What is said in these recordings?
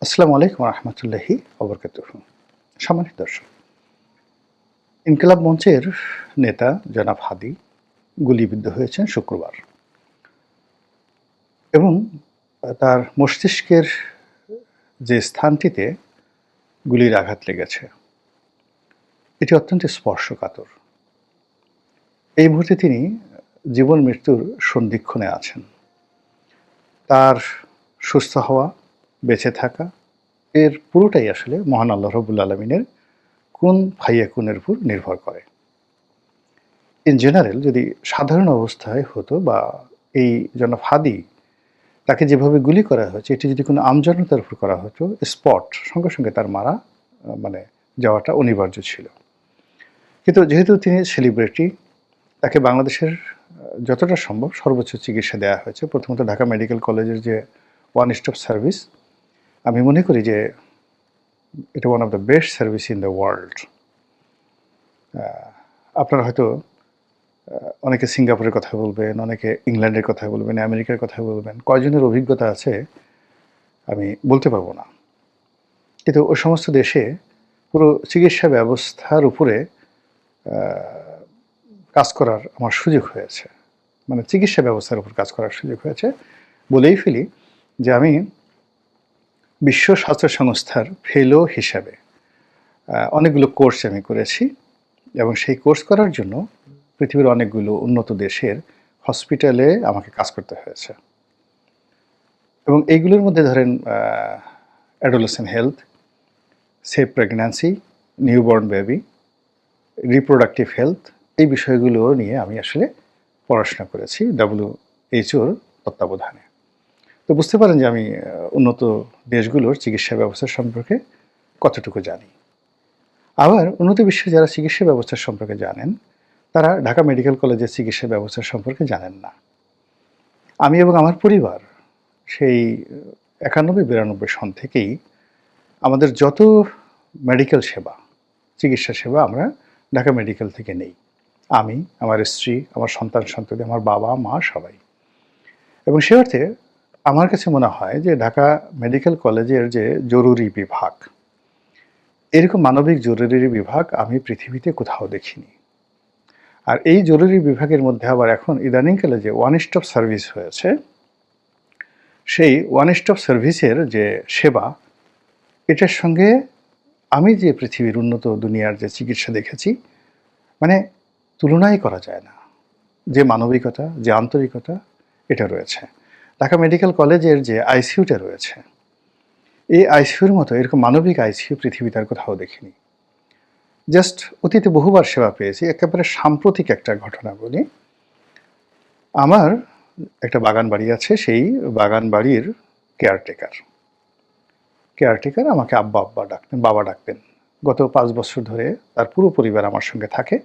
আসসালামু আলাইকুম রহমতুল্লাহি ওবরকাতুহু। সম্মানিত দর্শক, ইনকিলাব মঞ্চের নেতা জনাব হাদী গুলিবিদ্ধ হয়েছেন শুক্রবার এবং তার মস্তিষ্কের যে স্থানটিতে গুলির আঘাত লেগেছে এটি অত্যন্ত স্পর্শকাতর। এই মুহূর্তে তিনি জীবন মৃত্যুর সন্ধিক্ষণে আছেন। তার সুস্থ হওয়া, বেঁচে থাকা এর পুরোটাই আসলে মহান আল্লাহ রাব্বুল আলামিনের কুন ফায়াকুনের উপর নির্ভর করে। ইন জেনারেল যদি সাধারণ অবস্থায় হতো বা এই জনাব হাদী তাকে যেভাবে গুলি করা হয়েছে এটি যদি কোনো আমজনতার উপর করা হতো স্পট সঙ্গে সঙ্গে তার মারা মানে যাওয়াটা অনিবার্য ছিল। কিন্তু যেহেতু তিনি সেলিব্রিটি, তাকে বাংলাদেশের যতটা সম্ভব সর্বোচ্চ চিকিৎসা দেওয়া হয়েছে। প্রথমত ঢাকা মেডিকেল কলেজের যে ওয়ান স্টপ সার্ভিস, আমি মনে করি যে এটা one of the best service in the world. আপনারা হয়তো অনেকে সিঙ্গাপুরের কথা বলবেন, অনেকে ইংল্যান্ডের কথা বলবেন, আমেরিকার কথা বলবেন। কয়জনের অভিজ্ঞতা আছে আমি বলতে পারবো না। কিন্তু ওই সমস্ত দেশে পুরো চিকিৎসা ব্যবস্থার উপরে কাজ করার আমার সুযোগ হয়েছে। মানে চিকিৎসা ব্যবস্থার উপর কাজ করার সুযোগ হয়েছে। বলেই ফেলি যে আমি বিশ্ব স্বাস্থ্য সংস্থার ফেলো হিসাবে অনেকগুলো কোর্স আমি করেছি এবং সেই কোর্স করার জন্য পৃথিবীর অনেকগুলো উন্নত দেশের হসপিটালে আমাকে কাজ করতে হয়েছে। এবং এইগুলোর মধ্যে ধরেন adolescent health, safe pregnancy, newborn baby, reproductive health, এই বিষয়গুলো নিয়ে আমি আসলে পড়াশোনা করেছি WHO-র তত্ত্বাবধানে। তো বুঝতে পারেন যে আমি উন্নত দেশগুলোর চিকিৎসা ব্যবস্থা সম্পর্কে কতটুকু জানি। আবার উন্নত বিশ্বে যারা চিকিৎসা ব্যবস্থা সম্পর্কে জানেন তারা ঢাকা মেডিকেল কলেজের চিকিৎসা ব্যবস্থা সম্পর্কে জানেন না। আমি এবং আমার পরিবার সেই 91-92 সন থেকেই আমাদের যত মেডিকেল সেবা, চিকিৎসা সেবা আমরা ঢাকা মেডিকেল থেকে নেই। আমি, আমার স্ত্রী, আমার সন্তান-সন্ততি, আমার বাবা, মা সবাই। এবং সে অর্থে আমার কাছে মনে হয় যে ঢাকা মেডিকেল কলেজের যে জরুরি বিভাগ, এরকম মানবিক জরুরি বিভাগ আমি পৃথিবীতে কোথাও দেখিনি। আর এই জরুরি বিভাগের মধ্যে আবার এখন ইদানিংকালে যে ওয়ান স্টপ সার্ভিস হয়েছে, সেই ওয়ান স্টপ সার্ভিসের যে সেবা, এটার সঙ্গে আমি যে পৃথিবীর উন্নত দুনিয়ার যে চিকিৎসা দেখেছি, মানে তুলনাই করা যায় না। যে মানবিকতা, যে আন্তরিকতা এটা রয়েছে। ঢাকা মেডিকেল কলেজের যে আইসিইউটা রয়েছে, এই আইসিইউর মতো এরকম মানবিক আইসিইউ পৃথিবীতে আর কোথাও দেখিনি। জাস্ট অতীতে বহুবার সেবা পেয়েছি। একেবারে সাম্প্রতিক একটা ঘটনা বলি। আমার একটা বাগান বাড়ি আছে, সেই বাগান বাড়ির কেয়ারটেকার আমাকে আব্বা ডাকতেন, বাবা ডাকতেন। গত 5 বছর ধরে তার পুরো পরিবার আমার সঙ্গে থাকে।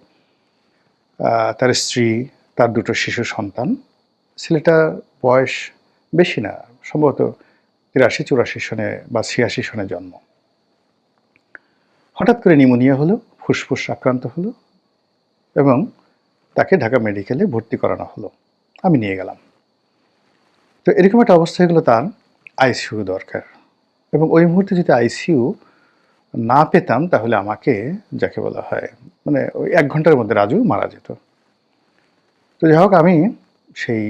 তার স্ত্রী, তার 2টো শিশু সন্তান। ছেলেটার বয়স বেশি না, সম্ভবত 83-84 সনে বা 86 সনে জন্ম। হঠাৎ করে নিউমোনিয়া হলো, ফুসফুস আক্রান্ত হলো এবং তাকে ঢাকা মেডিকেলে ভর্তি করানো হলো। আমি নিয়ে গেলাম। তো এরকম একটা অবস্থা হলো, তার আইসিইউ দরকার এবং ওই মুহূর্তে যদি আইসিইউ না পেতাম তাহলে আমাকে, যাকে বলা হয় মানে ওই 1 ঘন্টার মধ্যে রাজু মারা যেত। তো যাই হোক, আমি সেই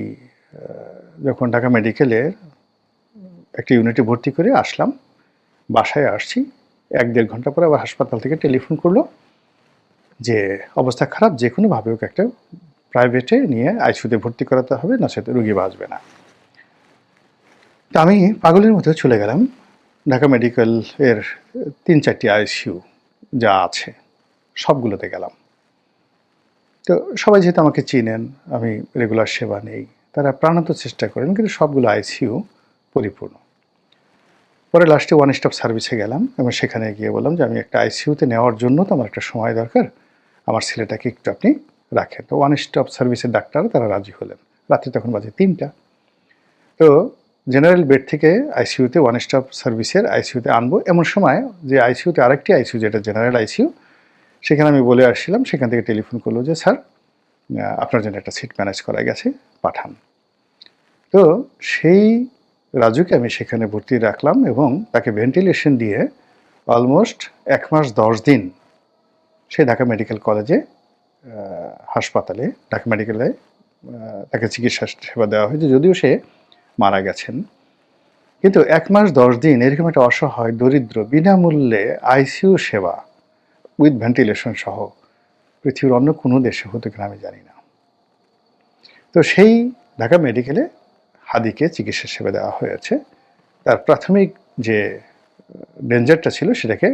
যখন ঢাকা মেডিকেলের একটা ইউনিটে ভর্তি করে আসলাম, বাসায় আসছি, 1-1.5 ঘন্টা পরে আবার হাসপাতাল থেকে টেলিফোন করলো যে অবস্থা খারাপ, যে কোনোভাবে ওকে একটা প্রাইভেটে নিয়ে আইসিইউতে ভর্তি করাতে হবে, নচেত রোগী বাঁচবে না। তো আমি পাগলের মতো চলে গেলাম ঢাকা মেডিকেল এর 3-4টি আইসিইউ যা আছে সবগুলোতে গেলাম। তো সবাই যেহেতু আমাকে চিনেন, আমি রেগুলার সেবা নেই, তারা প্রাণান্ত চেষ্টা করেন, কিন্তু সবগুলো আইসিইউ পরিপূর্ণ। পরে লাস্টে ওয়ান স্টপ সার্ভিসে গেলাম এবং সেখানে গিয়ে বললাম যে আমি একটা আইসিইউতে নেওয়ার জন্য তো আমার একটা সময় দরকার, আমার ছেলেটাকে একটু আপনি রাখেন। তো ওয়ান স্টপ সার্ভিসের ডাক্তার তারা রাজি হলেন। রাত্রি তখন বাজে 3টা। তো জেনারেল বেড থেকে আইসিইউতে ওয়ান স্টপ সার্ভিসের আইসিইউতে আনবো এমন সময়, যে আইসিইউতে আরেকটি আইসিইউ যেটা জেনারেল আইসিইউ, সেখানে আমি বলে আসছিলাম, সেখান থেকে টেলিফোন করলো যে স্যার আপনার জন্য একটা সিট ম্যানেজ করা গেছে, পাঠান। তো সেই রাজুকে আমি সেখানে ভর্তি রাখলাম এবং তাকে ভেন্টিলেশন দিয়ে অলমোস্ট 1 মাস 10 দিন সে ঢাকা মেডিকেল কলেজে হাসপাতালে ঢাকা মেডিকেলে তাকে চিকিৎসা সেবা দেওয়া হয়েছে, যদিও সে মারা গেছেন। কিন্তু 1 মাস 10 দিন এরকম একটা অসহায় দরিদ্র বিনামূল্যে আইসিইউ সেবা উইথ ভেন্টিলেশন সহ পৃথিবীর অন্য কোনো দেশে হতে কিনা আমি জানি না। তো সেই ঢাকা মেডিকেলে হাদিকে চিকিৎসা সেবা দেওয়া হয়েছে। তার প্রাথমিক যে ডেঞ্জারটা ছিল সেটাকে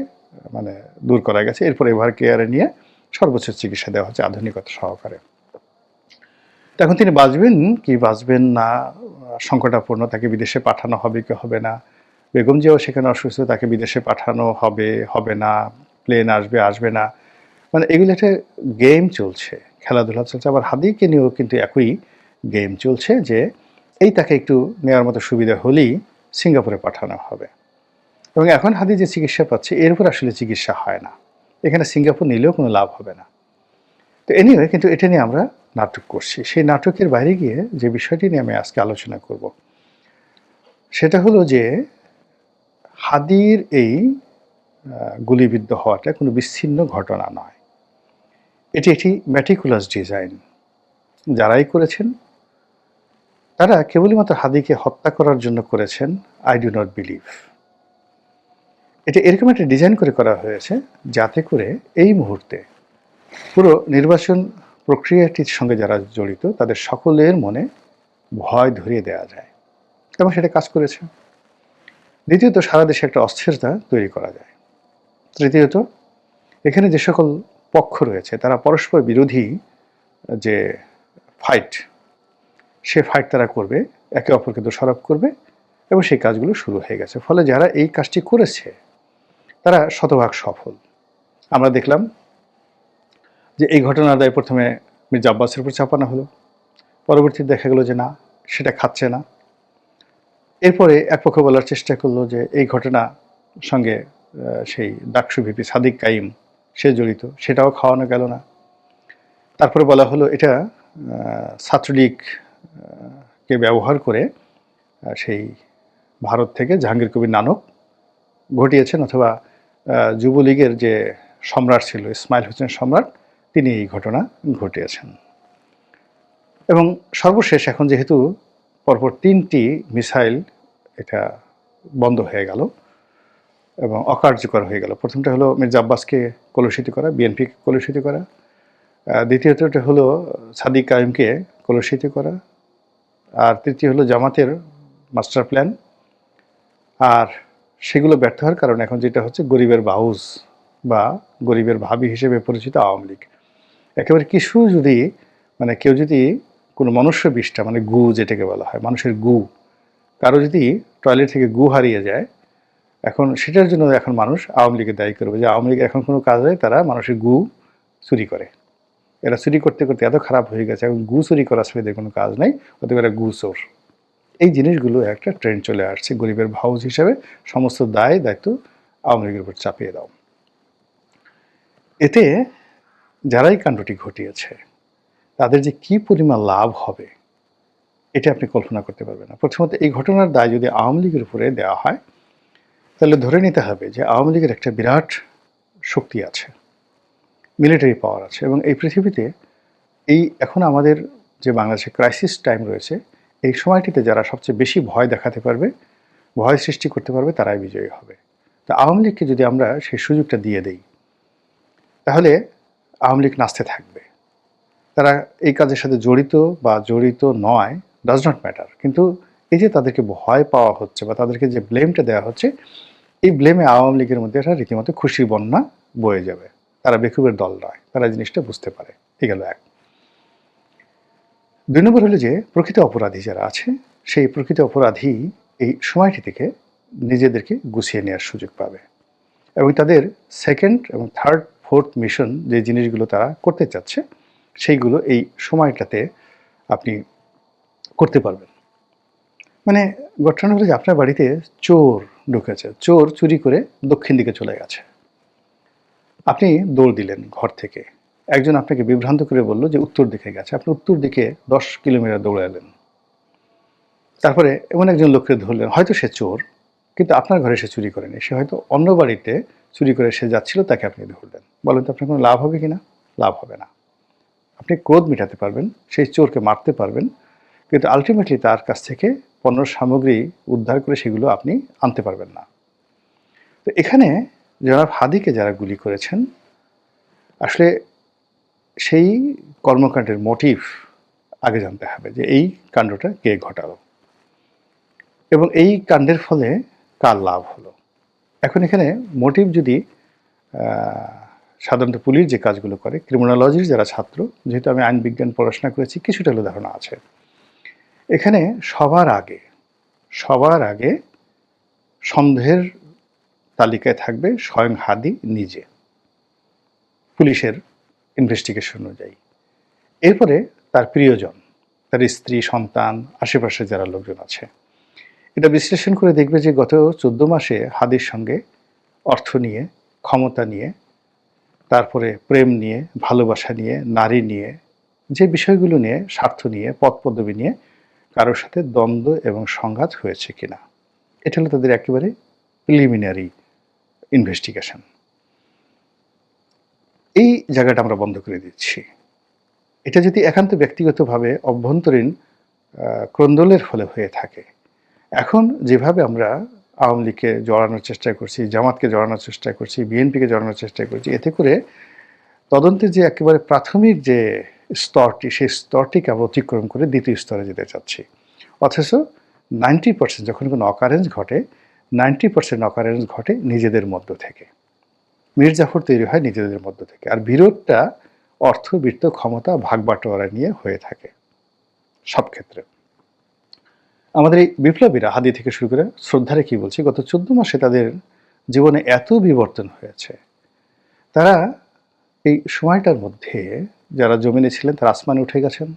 মানে দূর করা গেছে। এরপর এভার কেয়ারে নিয়ে সর্বোচ্চ চিকিৎসা দেওয়া হচ্ছে আধুনিকতা সহকারে। এখন তিনি বাঁচবেন কি বাঁচবেন না সংকটাপূর্ণ, তাকে বিদেশে পাঠানো হবে কি হবে না, বেগম জিয়াও সেখানে অসুস্থ, তাকে বিদেশে পাঠানো হবে হবে না, প্লেন আসবে আসবে না, মানে এগুলো একটা গেম চলছে, খেলাধুলা চলছে। আবার হাদিকে নিয়েও কিন্তু একই গেম চলছে যে এই তাকে একটু নেওয়ার মতো সুবিধা হলেই সিঙ্গাপুরে পাঠানো হবে। এবং এখন হাদি যে চিকিৎসা পাচ্ছে এর উপর আসলে চিকিৎসা হয় না, এখানে সিঙ্গাপুর নিলেও কোনো লাভ হবে না। তো এনিওয়ে, কিন্তু এটা নিয়ে আমরা নাটক করছি। সেই নাটকের বাইরে গিয়ে যে বিষয়টি নিয়ে আমি আজকে আলোচনা করব সেটা হলো যে হাদির এই গুলিবিদ্ধ হওয়াটা কোনো বিচ্ছিন্ন ঘটনা নয়, এটি একটি ম্যাটিকুলাস ডিজাইন। যারাই করেছেন তারা কেবলমাত্র হাদিকে হত্যা করার জন্য করেছেন, আই ডু নট বিলিভ। এটা এরকম একটা ডিজাইন করে করা হয়েছে যাতে করে এই মুহূর্তে পুরো নির্বাচন প্রক্রিয়াটির সঙ্গে যারা জড়িত তাদের সকলের মনে ভয় ধরিয়ে দেওয়া যায়, এবং সেটা কাজ করেছে। দ্বিতীয়ত, সারা দেশে একটা অস্থিরতা তৈরি করা যায়। তৃতীয়ত, এখানে যে সকল পক্ষ রয়েছে তারা পরস্পর বিরোধী যে ফাইট, সে ফাইট তারা করবে, একে অপরকে দোষারোপ করবে, এবং সেই কাজগুলো শুরু হয়ে গেছে। ফলে যারা এই কাজটি করেছে তারা শতভাগ সফল। আমরা দেখলাম যে এই ঘটনার দায় প্রথমে মির্জা আব্বাসের উপর চাপানো হলো, পরবর্তীতে দেখা গেল যে না, সেটা খাচ্ছে না। এরপরে এক পক্ষ বলার চেষ্টা করলো যে এই ঘটনা সঙ্গে সেই ডাকসু ভিপি সাদিক কাইম সে জড়িত, সেটাও খাওয়ানো গেল না। তারপরে বলা হলো এটা ছাত্রলীগকে ব্যবহার করে সেই ভারত থেকে জাহাঙ্গীর কবির নানক ঘটিয়েছেন, অথবা যুবলীগের যে সম্রাট ছিল ইসমাইল হোসেন সম্রাট, তিনি এই ঘটনা ঘটিয়েছেন। এবং সর্বশেষ এখন যেহেতু পরপর 3টি মিসাইল এটা বন্ধ হয়ে গেল এবং অকার্যকর হয়ে গেল। প্রথমটা হলো মির্জা আব্বাসকে কলুষিত করা, বিএনপিকে কলুষিত করা। দ্বিতীয়টা হলো সাদিক কাইমকে কলুষিত করা। আর তৃতীয় হলো জামাতের মাস্টার প্ল্যান। আর সেগুলো ব্যর্থ হওয়ার কারণে এখন যেটা হচ্ছে গরিবের বাউজ বা গরিবের ভাবি হিসেবে পরিচিত আওয়ামী লীগ। একেবারে কিছু যদি মানে কেউ যদি কোনো মনুষ্য বিষ্ঠা, মানে গু যেটাকে বলা হয়, মানুষের গু, কারো যদি টয়লেট থেকে গু হারিয়ে যায়, এখন সেটার জন্য এখন মানুষ আওয়ামী লীগের দায়ী করবে যে আওয়ামী লীগ এখন কোনো কাজ হয়, তারা মানুষের গু চুরি করে। এরা চুরি করতে করতে এত খারাপ হয়ে গেছে, এখন গু চুরি করা ছেলেদের কোনো কাজ নাই, অতএব এরা গু চোর। এই জিনিসগুলো একটা ট্রেন্ড চলে আসছে, গরিবের ভাউজ হিসেবে সমস্ত দায় দায়িত্ব আওয়ামী লীগের উপর চাপিয়ে দাও। এতে যারাই কাণ্ডটি ঘটিয়েছে তাদের যে কি পরিমাণ লাভ হবে এটা আপনি কল্পনা করতে পারবেন না। প্রথমত, এই ঘটনার দায় যদি আওয়ামী লীগের উপরে দেওয়া হয় তাহলে ধরে নিতে হবে যে আওয়ামী লীগের একটা বিরাট শক্তি আছে, মিলিটারি পাওয়ার আছে, এবং এই পৃথিবীতে এই এখন আমাদের যে বাংলাদেশে ক্রাইসিস টাইম রয়েছে, এই সময়টিতে যারা সবচেয়ে বেশি ভয় দেখাতে পারবে, ভয় সৃষ্টি করতে পারবে, তারাই বিজয়ী হবে। তো আওয়ামী লীগকে যদি আমরা সেই সুযোগটা দিয়ে দেই তাহলে আওয়ামী লীগ নাচতে থাকবে। তারা এই কাজের সাথে জড়িত বা জড়িত নয় ডাজ নট ম্যাটার, কিন্তু এই যে তাদেরকে ভয় পাওয়া হচ্ছে বা তাদেরকে যে ব্লেমটা দেওয়া হচ্ছে, এই ব্লেমে আওয়ামী লীগের মধ্যে একটা রীতিমতো খুশি বন্যা বয়ে যাবে। তারা বেকুবের দল নয়, তারা জিনিসটা বুঝতে পারে। এই গেল এক। 2 নম্বর হলো যে প্রকৃত অপরাধী যারা আছে, সেই প্রকৃত অপরাধী এই সময়টি থেকে নিজেদেরকে গুছিয়ে নেওয়ার সুযোগ পাবে, এবং তাদের সেকেন্ড এবং থার্ড ফোর্থ মিশন যে জিনিসগুলো তারা করতে চাচ্ছে সেইগুলো এই সময়টাতে আপনি করতে পারবেন। মানে ঘটনা হলো যে আপনার বাড়িতে চোর ঢুকেছে, চোর চুরি করে দক্ষিণ দিকে চলে গেছে, আপনি দৌড় দিলেন ঘর থেকে, একজন আপনাকে বিভ্রান্ত করে বলল যে উত্তর দিকে গেছে, আপনি উত্তর দিকে 10 কিলোমিটার দৌড়ালেন। তারপরে এমন একজন লোককে ধরলেন, হয়তো সে চোর, কিন্তু আপনার ঘরে সে চুরি করেনি, সে হয়তো অন্য বাড়িতে চুরি করে সে যাচ্ছিল, তাকে আপনি ধরলেন। বলেন তো আপনার কোনো লাভ হবে কিনা? লাভ হবে না। আপনি ক্রোধ মেটাতে পারবেন, সেই চোরকে মারতে পারবেন, কিন্তু আলটিমেটলি তার কাছ থেকে পণ্য সামগ্রী উদ্ধার করে সেগুলো আপনি আনতে পারবেন না। তো এখানে জনাব হাদিকে যারা গুলি করেছেন, আসলে সেই কর্মকাণ্ডের মোটিভ আগে জানতে হবে, যে এই কাণ্ডটা কে ঘটালো এবং এই কাণ্ডের ফলে কার লাভ হলো। এখন এখানে মোটিভ যদি সাধারণত পুলিশ যে কাজগুলো করে, ক্রিমিনোলজির যারা ছাত্র, যেহেতু আমি আইন বিজ্ঞান পড়াশোনা করেছি, কিছুটা হলেও ধারণা আছে। এখানে সবার আগে সন্দেহের তালিকায় থাকবে স্বয়ং হাদি নিজে, পুলিশের ইনভেস্টিগেশন অনুযায়ী। এরপরে তার প্রিয়জন, তার স্ত্রী, সন্তান, আশেপাশে যারা লোকজন আছে। এটা বিশ্লেষণ করে দেখবে যে গত 14 মাসে হাদির সঙ্গে অর্থ নিয়ে, ক্ষমতা নিয়ে, তারপরে প্রেম নিয়ে, ভালোবাসা নিয়ে, নারী নিয়ে, যে বিষয়গুলো নিয়ে, স্বার্থ নিয়ে, পদ পদবি নিয়ে কারোর সাথে দ্বন্দ্ব এবং সংঘাত হয়েছে কিনা। এটা হলো তাদের একেবারে প্রিলিমিনারি ইনভেস্টিগেশন। এই জায়গাটা আমরা বন্ধ করে দিচ্ছি। এটা যদি একান্ত ব্যক্তিগতভাবে অভ্যন্তরীণ ক্রন্দলের ফলে হয়ে থাকে, এখন যেভাবে আমরা আওয়ামী লীগকে জড়ানোর চেষ্টা করছি, জামাতকে জড়ানোর চেষ্টা করছি, বিএনপিকে জড়ানোর চেষ্টা করছি, এতে করে তদন্তের যে একেবারে প্রাথমিক যে স্তরটি, সেই স্তরটিকে আমরা অতিক্রম করে দ্বিতীয় স্তরে যেতে চাচ্ছি। অথচ 90% যখন কোনো অকারেন্স ঘটে, 90% অকারেন্স ঘটে নিজেদের মধ্য থেকে। মির্জাফর তৈরি হয় নিজেদের মধ্য থেকে, আর বিরোধটা অর্থ, বৃত্ত, ক্ষমতা, ভাগ বাটোয়ারা নিয়ে হয়ে থাকে সব ক্ষেত্রে। আমাদের এই বিপ্লবীরা, হাদি থেকে শুরু করে শ্রদ্ধারে কি বলছি, গত 14 মাসে তাদের জীবনে এত বিবর্তন হয়েছে। তারা এই সময়টার মধ্যে যারা জমিনে ছিলেন তারা আসমানে উঠে গেছেন,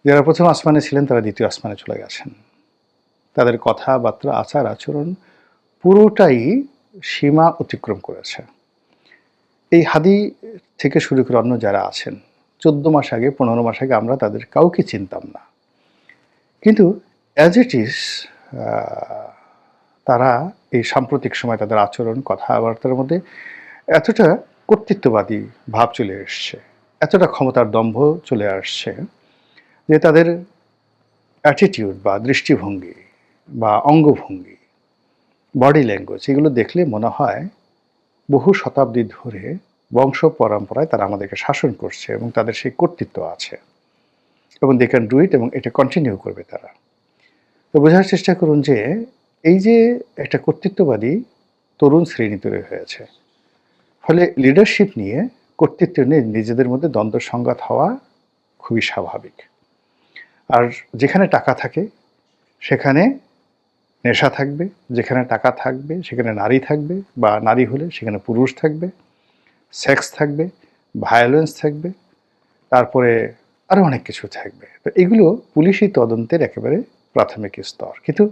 যারা প্রথম আসমানে ছিলেন তারা দ্বিতীয় আসমানে চলে গেছেন। তাদের কথাবার্তা, আচার আচরণ পুরোটাই সীমা অতিক্রম করেছে। এই হাদি থেকে শুরু করে অন্য যারা আছেন, 14 মাস আগে, 15 মাস আগে আমরা তাদের কাউকে চিনতাম না, কিন্তু অ্যাজ ইট ইজ তারা এই সাম্প্রতিক সময় তাদের আচরণ, কথাবার্তার মধ্যে এতটা কর্তৃত্ববাদী ভাব চলে এসছে, এতটা ক্ষমতার দম্ভ চলে আসছে, যে তাদের অ্যাটিটিউড বা দৃষ্টিভঙ্গি বা অঙ্গভঙ্গি, বডি ল্যাঙ্গুয়েজ, এগুলো দেখলে মনে হয় বহু শতাব্দী ধরে বংশ পরম্পরায় তারা আমাদেরকে শাসন করছে এবং তাদের সেই কর্তৃত্ব আছে এবং দে ক্যান ডু ইট, এবং এটা কন্টিনিউ করবে তারা। তো বোঝার চেষ্টা করুন যে এই যে একটা কর্তৃত্ববাদী তরুণ শ্রেণী তৈরি হয়েছে, ফলে লিডারশিপ নিয়ে, কর্তৃত্ব নিয়ে নিজেদের মধ্যে দ্বন্দ্ব সংঘাত হওয়া খুবই স্বাভাবিক। আর যেখানে টাকা থাকে সেখানে নেশা থাকবে, যেখানে টাকা থাকবে সেখানে নারী থাকবে, বা নারী হলে সেখানে পুরুষ থাকবে, সেক্স থাকবে, ভায়োলেন্স থাকবে, তারপরে আরও অনেক কিছু থাকবে। তো এগুলো পুলিশি তদন্তের একেবারে প্রাথমিক স্তর। কিন্তু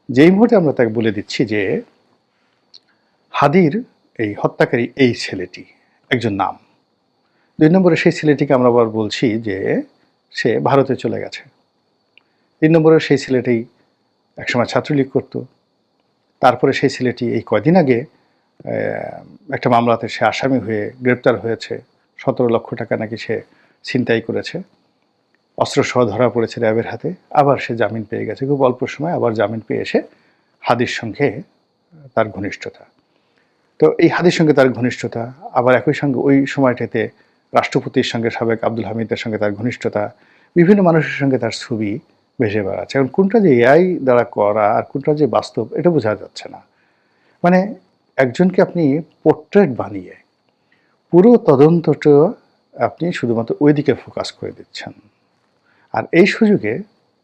যেই মুহূর্তে আমরা তাকে বলে দিচ্ছি যে হাদির এই হত্যাকারী এই ছেলেটি একজন নাম, 2 নম্বরে সেই ছেলেটিকে আমরা আবার বলছি যে সে ভারতে চলে গেছে, 3 নম্বরে সেই ছেলেটি একসময় ছাত্রলীগ করত, তারপরে সেই ছেলেটি এই কয়দিন আগে একটা মামলাতে সে আসামি হয়ে গ্রেপ্তার হয়েছে, 17 লক্ষ টাকা নাকি সে ছিনতাই করেছে, অস্ত্রসহ ধরা পড়েছে র্যাবের হাতে, আবার সে জামিন পেয়ে গেছে, খুব অল্প সময় আবার জামিন পেয়ে এসে হাদির সঙ্গে তার ঘনিষ্ঠতা। তো এই হাদির সঙ্গে তার ঘনিষ্ঠতা, আবার একই সঙ্গে ওই সময়টাতে রাষ্ট্রপতির সঙ্গে, সাবেক আব্দুল হামিদের সঙ্গে তার ঘনিষ্ঠতা, বিভিন্ন মানুষের সঙ্গে তার ছবি ভেসে বেড়াচ্ছে। এখন কোনটা যে এআই দ্বারা করা আর কোনটা যে বাস্তব, এটা বোঝা যাচ্ছে না। মানে একজনকে আপনি পোর্ট্রেট বানিয়ে পুরো তদন্তটা আপনি শুধুমাত্র ওই দিকে ফোকাস করে দিচ্ছেন। আর এই সুযোগে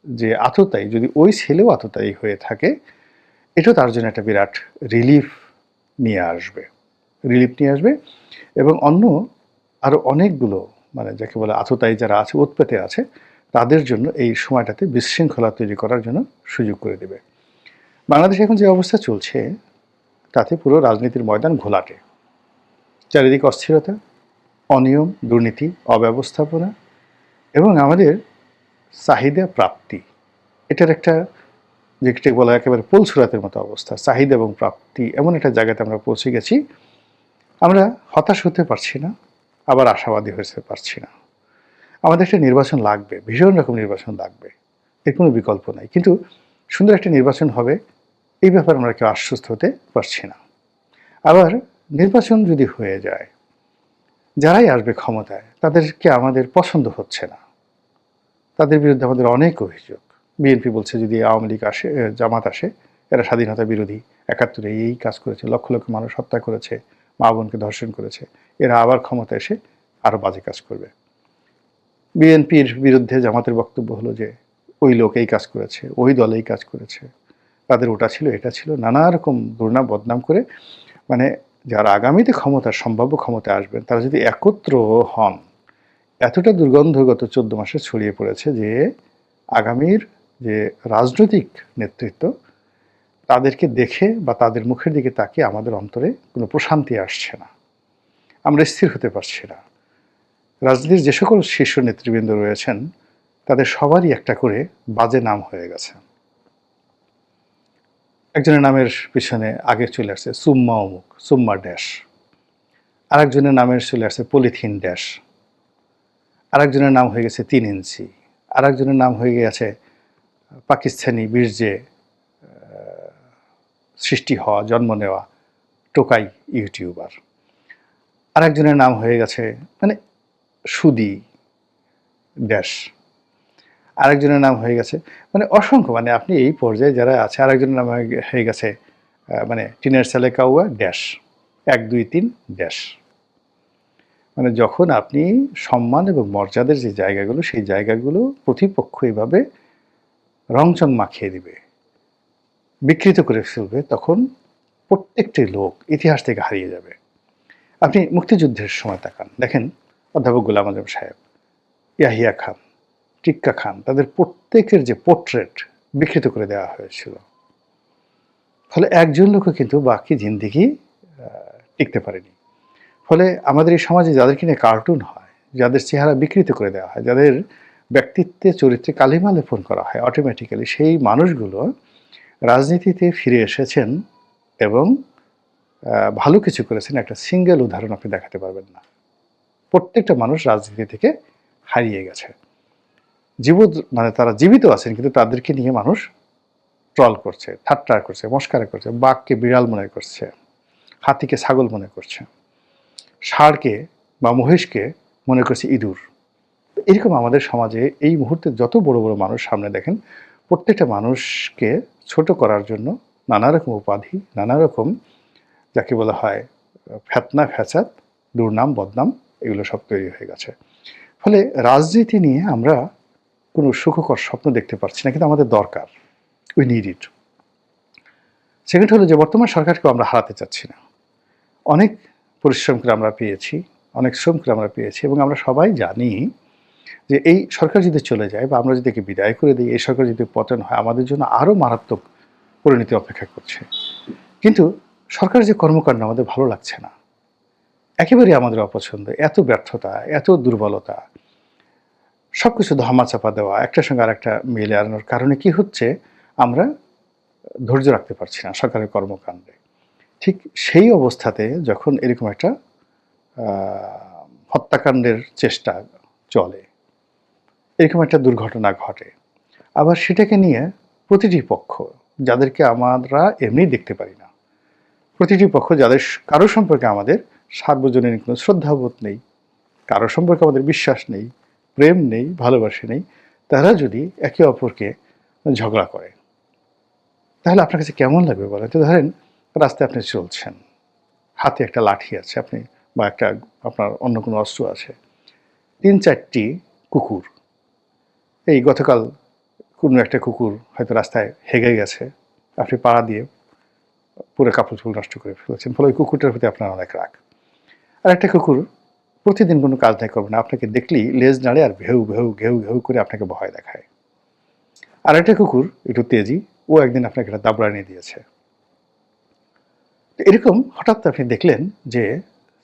যে আততায়ী, যদি ওই ছেলেও আততায়ী হয়ে থাকে, এটাও তার জন্য একটা বিরাট রিলিফ নিয়ে আসবে, এবং অন্য আরও অনেকগুলো, মানে যাকে বলে আততায়ী যারা আছে, উৎপেতে আছে, তাদের জন্য এই সময়টাতে বিশৃঙ্খলা তৈরি করার জন্য সুযোগ করে দেবে। বাংলাদেশে এখন যে অবস্থা চলছে তাতে পুরো রাজনীতির ময়দান ঘোলাটে, চারিদিকে অস্থিরতা, অনিয়ম, দুর্নীতি, অব্যবস্থাপনা এবং আমাদের চাহিদা প্রাপ্তি, এটার একটা যেটি বলা একেবারে পুলসুরাতের মতো অবস্থা, চাহিদা এবং প্রাপ্তি এমন একটা জায়গাতে আমরা পৌঁছে গেছি, আমরা হতাশ হতে পারছি না, আবার আশাবাদী হতে পারছি না। আমাদের একটা নির্বাচন লাগবে, ভীষণ রকম নির্বাচন লাগবে, এর কোনো বিকল্প নাই। কিন্তু সুন্দর একটা নির্বাচন হবে এই ব্যাপারে আমরা কেউ আশ্বস্ত হতে পারছি না। আবার নির্বাচন যদি হয়ে যায়, যারাই আসবে ক্ষমতায় তাদেরকে আমাদের পছন্দ হচ্ছে না, তাদের বিরুদ্ধে আমাদের অনেক অভিযোগ। বিএনপি বলছে যদি আওয়ামী লীগ আসে, জামাত আসে, এরা স্বাধীনতা বিরোধী, ৭১-এ এই কাজ করেছে, লক্ষ লক্ষ মানুষ হত্যা করেছে, মা বোনকে ধর্ষণ করেছে, এরা আবার ক্ষমতা এসে আরও বাজে কাজ করবে। বিএনপির বিরুদ্ধে জামাতের বক্তব্য হলো যে ওই লোক এই কাজ করেছে, ওই দল এই কাজ করেছে, তাদের ওটা ছিল এটা ছিল, নানা রকম দুর্নাম বদনাম করে, মানে যারা আগামীতে ক্ষমতার সম্ভাব্য ক্ষমতায় আসবেন তারা যদি একত্র হন, এতটা দুর্গন্ধগত ১৪ মাসে ছড়িয়ে পড়েছে যে আগামীর যে রাজনৈতিক নেতৃত্ব তাদেরকে দেখে বা তাদের মুখের দিকে তাকিয়ে আমাদের অন্তরে কোনো প্রশান্তি আসছে না, আমরা স্থির হতে পারছি না। রাজনীতির যে সকল শীর্ষ নেতৃবৃন্দ রয়েছেন তাদের সবারই একটা করে বাজে নাম হয়ে গেছে। একজনের নামের পিছনে আগে চলে আসছে সুম্মা অমুক, সুম্মা ড্যাশ, আরেকজনের নামের চলে আসছে পলিথিন ড্যাশ, আরেকজনের নাম হয়ে গেছে ৩ ইঞ্চি, আরেকজনের নাম হয়ে গেছে পাকিস্তানি বীর্যে সৃষ্টি হওয়া, জন্ম নেওয়া টোকাই ইউটিউবার, আরেকজনের নাম হয়ে গেছে মানে সুদি ড্যাশ, আরেকজনের নাম হয়ে গেছে মানে অসংখ্য, মানে আপনি এই পর্যায়ে যারা আছে, আরেকজনের নাম হয়ে গেছে মানে টিনের ছেলে কাউয়া ড্যাশ, ১ ২ ৩ ড্যাশ। মানে যখন আপনি সম্মান এবং মর্যাদার যে জায়গাগুলো সেই জায়গাগুলো প্রতিপক্ষ এইভাবে রংচং মাখিয়ে দিবে, বিকৃত করে ফেলবে, তখন প্রত্যেকটি লোক ইতিহাস থেকে হারিয়ে যাবে। আপনি মুক্তিযুদ্ধের সময় তাকান, দেখেন অধ্যাপক গোলাম আজম সাহেব, ইয়াহিয়া খান, টিক্কা খান, তাদের প্রত্যেকের যে পোর্ট্রেট বিকৃত করে দেওয়া হয়েছিল, ফলে একজন লোকও কিন্তু বাকি জিন্দেগি টিকতে পারেনি। ফলে আমাদের এই সমাজে যাদেরকে নিয়ে কার্টুন হয়, যাদের চেহারা বিকৃত করে দেওয়া হয়, যাদের ব্যক্তিত্বে চরিত্রে কালিমা লেপন করা হয়, অটোমেটিক্যালি সেই মানুষগুলো রাজনীতিতে ফিরে এসেছেন এবং ভালো কিছু করেছেন একটা সিঙ্গেল উদাহরণ আপনি দেখাতে পারবেন না। প্রত্যেকটা মানুষ রাজনীতি থেকে হারিয়ে গেছে, মানে তারা জীবিত আছেন কিন্তু তাদেরকে নিয়ে মানুষ ট্রল করছে, ঠাট্টা করছে, মস্কারা করছে, বাঘকে বিড়াল মনে করছে, হাতিকে ছাগল মনে করছে, ষাঁড়কে বা মহিষকে মনে করছে ইঁদুর। এরকম আমাদের সমাজে এই মুহূর্তে যত বড় বড় মানুষ সামনে দেখেন, প্রত্যেকটা মানুষকে ছোট করার জন্য নানা রকম উপাধি, নানা রকম যাকে বলা হয় ফেতনা ফ্যাসাদ, দুর্নাম বদনাম, এগুলো সব তৈরি হয়ে গেছে। ফলে রাজনীতি নিয়ে আমরা কোনো সুখকর স্বপ্ন দেখতে পারছি না, কিন্তু আমাদের দরকার, উই নিড ইট। সেকেন্ড হলো যে বর্তমান সরকারকে আমরা হারাতে চাচ্ছি না। অনেক পরিশ্রম করে আমরা পেয়েছি, অনেক শ্রম করে আমরা পেয়েছি, এবং আমরা সবাই জানি যে এই সরকার যদি চলে যায় বা আমরা যদি একে বিদায় করে দিই, এই সরকার যদি পতন হয়, আমাদের জন্য আরও মারাত্মক পরিণতি অপেক্ষা করছে। কিন্তু সরকারের যে কর্মকাণ্ড আমাদের ভালো লাগছে না, একেবারেই আমাদের অপছন্দ। এত ব্যর্থতা, এত দুর্বলতা, সব কিছু ধামাচাপা দেওয়া, একটার সঙ্গে আরেকটা মিলে আনানোর কারণে কি হচ্ছে, আমরা ধৈর্য রাখতে পারছি না সরকারের কর্মকাণ্ডে। ঠিক সেই অবস্থাতে যখন এরকম একটা হত্যাকাণ্ডের চেষ্টা চলে, এরকম একটা দুর্ঘটনা ঘটে, আবার সেটাকে নিয়ে প্রতিটি পক্ষ, যাদেরকে আমরা এমনি দেখতে পারি না, প্রতিটি পক্ষ যাদের কারো সম্পর্কে আমাদের সার্বজনীন কোনো শ্রদ্ধাবোধ নেই, কারো সম্পর্কে আমাদের বিশ্বাস নেই, প্রেম নেই, ভালোবাসা নেই, তারা যদি একে অপরকে ঝগড়া করে, তাহলে আপনার কাছে কেমন লাগবে বলেন তো? ধরেন রাস্তায় আপনি চলছেন, হাতে একটা লাঠি আছে, আপনি বা একটা আপনার অন্য কোনো অস্ত্র আছে, ৩-৪টি কুকুর, এই গতকাল কোনো একটা কুকুর হয়তো রাস্তায় হেগে গেছে, আপনি পাড়া দিয়ে পুরো কাপড় চোপড় নষ্ট করে ফেলেছেন, ফলে ওই কুকুরটার প্রতি আপনার অনেক রাগ। আর একটা কুকুর প্রতিদিন কোনো কাজ নাই করবে না, আপনাকে দেখলেই লেজ নাড়ে আর ঘেউ ঘেউ ঘেউ ঘেউ করে আপনাকে ভয় দেখায়। আর একটা কুকুর একটু তেজি, ও একদিন আপনাকে একটা দাবড়া নিয়ে দিয়েছে। এরকম হঠাৎ আপনি দেখলেন যে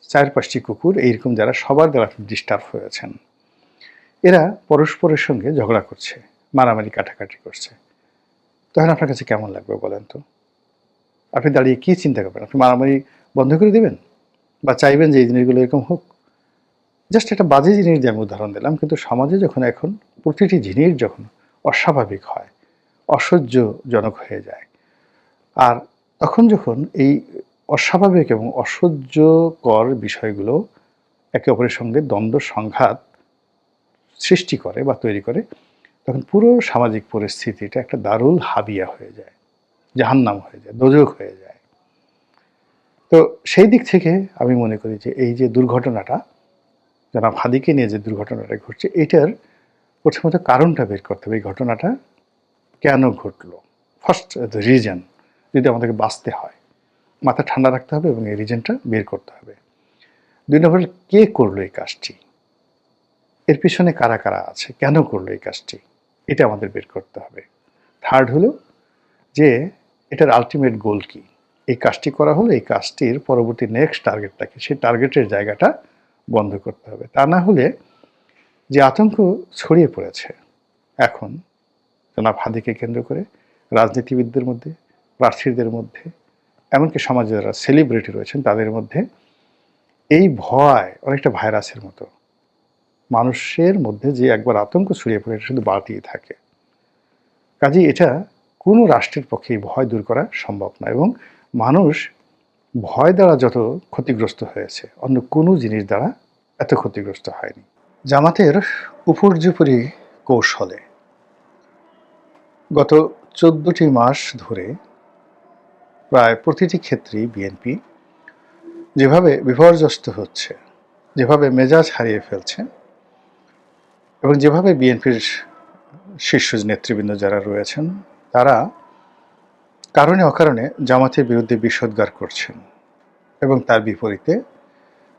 ৪-৫টি কুকুর এইরকম যারা সবার দ্বারা আপনি ডিস্টার্ব হয়েছেন, এরা পরস্পরের সঙ্গে ঝগড়া করছে, মারামারি কাটাকাটি করছে। তখন আপনার কাছে কেমন লাগবে বলেন তো? আপনি দাঁড়িয়ে কি চিন্তা করবেন? আপনি মারামারি বন্ধ করে দিবেন? বা চাইবেন যে এই জিনিসগুলো এরকম হোক? জাস্ট একটা বাজে জিনিস দিয়ে আমি উদাহরণ দিলাম। কিন্তু সমাজে যখন এখন প্রতিটি জিনিস যখন অস্বাভাবিক হয়, অসহ্যজনক হয়ে যায়, আর তখন যখন এই অস্বাভাবিক এবং অসহ্যকর বিষয়গুলো একে অপরের সঙ্গে দ্বন্দ্ব সংঘাত সৃষ্টি করে বা তৈরি করে, তখন পুরো সামাজিক পরিস্থিতিটা একটা দারুল হাবিয়া হয়ে যায়, জাহান্নাম হয়ে যায়, দোজখ হয়ে যায়। তো সেই দিক থেকে আমি মনে করি যে এই যে দুর্ঘটনাটা, জনাব হাদিকে নিয়ে যে দুর্ঘটনাটা ঘটছে, এটার প্রথমত কারণটা বের করতে হবে। এই ঘটনাটা কেন ঘটলো? ফার্স্ট দ্য রিজন, যদি আমাদেরকে বাঁচতে হয়, মাথা ঠান্ডা রাখতে হবে এবং এই রিজনটা বের করতে হবে। ২ নম্বর, কে করলো এই কাজটি? এর পিছনে কারা কারা আছে? কেন করলো এই কাজটি? এটা আমাদের বের করতে হবে। থার্ড হলো যে এটার আল্টিমেট গোল কি? এই কাজটি করা হলো, এই কাজটির পরবর্তী নেক্সট টার্গেটটা কি? সেই টার্গেটের জায়গাটা বন্ধ করতে হবে। তা না হলে যে আতঙ্ক ছড়িয়ে পড়েছে এখন জনাব হাদিকে কেন্দ্র করে রাজনীতিবিদদের মধ্যে, প্রার্থীদের মধ্যে, এমনকি সমাজে যারা সেলিব্রিটি রয়েছেন তাদের মধ্যে, এই ভয় অনেকটা ভাইরাসের মতো। মানুষের মধ্যে যে একবার আতঙ্ক ছড়িয়ে পড়ে, এটা শুধু বাড়তেই থাকে। কাজেই এটা কোনো রাষ্ট্রের পক্ষে এই ভয় দূর করা সম্ভব না, এবং মানুষ ভয় দ্বারা যত ক্ষতিগ্রস্ত হয়েছে, অন্য কোনো জিনিস দ্বারা এত ক্ষতিগ্রস্ত হয়নি। জামাতের উপর্যুপরি কৌশলে গত ১৪টি মাস ধরে প্রায় প্রতিটি ক্ষেত্রেই বিএনপি যেভাবে বিপর্যস্ত হচ্ছে, যেভাবে মেজাজ হারিয়ে ফেলছে, এবং যেভাবে বিএনপির শীর্ষ নেতৃবৃন্দ যারা রয়েছেন তারা কারণে অকারণে জামাতের বিরুদ্ধে বিষোদ্গার করছেন, এবং তার বিপরীতে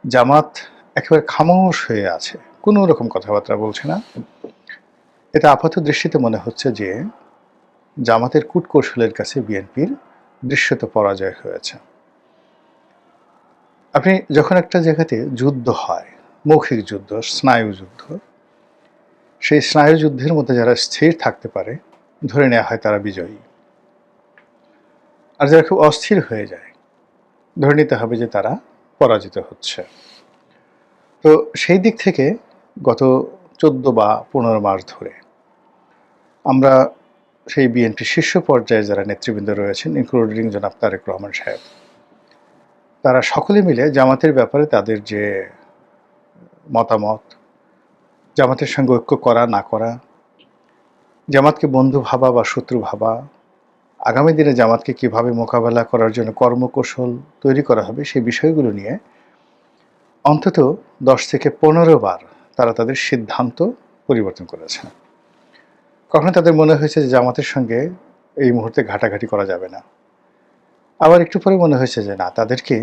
জামাত একেবারে খামোশ হয়ে আছে, কোনো রকম কথাবার্তা বলছে না। এটা আপাত দৃষ্টিতে মনে হচ্ছে যে জামাতের কূটকৌশলের কাছে বিএনপির দৃশ্যত পরাজয় হয়েছে। আপনি যখন একটা জায়গাতে যুদ্ধ হয়, মৌখিক যুদ্ধ, স্নায়ুযুদ্ধ, সেই স্নায়ুযুদ্ধের মধ্যে যারা স্থির থাকতে পারে ধরে নেওয়া হয় তারা বিজয়ী, আর যারা খুব অস্থির হয়ে যায় ধরে নিতে হবে যে তারা পরাজিত হচ্ছে। তো সেই দিক থেকে গত ১৪ বা ১৫ মাস ধরে আমরা সেই বিএনপি শীর্ষ পর্যায়ে যারা নেতৃবৃন্দ রয়েছেন, ইনক্লুডিং জনাব তারেক রহমান সাহেব, তারা সকলে মিলে জামাতের ব্যাপারে তাদের যে মতামত, জামাতের সঙ্গে ঐক্য করা না করা, জামাতকে বন্ধু ভাবা বা শত্রু ভাবা, আগামী দিনে জামাতকে কিভাবে মোকাবেলা করার জন্য কর্মকৌশল তৈরি করা হবে, সেই বিষয়গুলো নিয়ে অন্তত ১০ থেকে ১৫ বার তারা তাদের সিদ্ধান্ত পরিবর্তন করেছে। কখনো তাদের মনে হয়েছে যে জামাতের সঙ্গে এই মুহূর্তে ঘাটাঘাটি করা যাবে না, আবার একটু পরে মনে হয়েছে যে না, তাদেরকে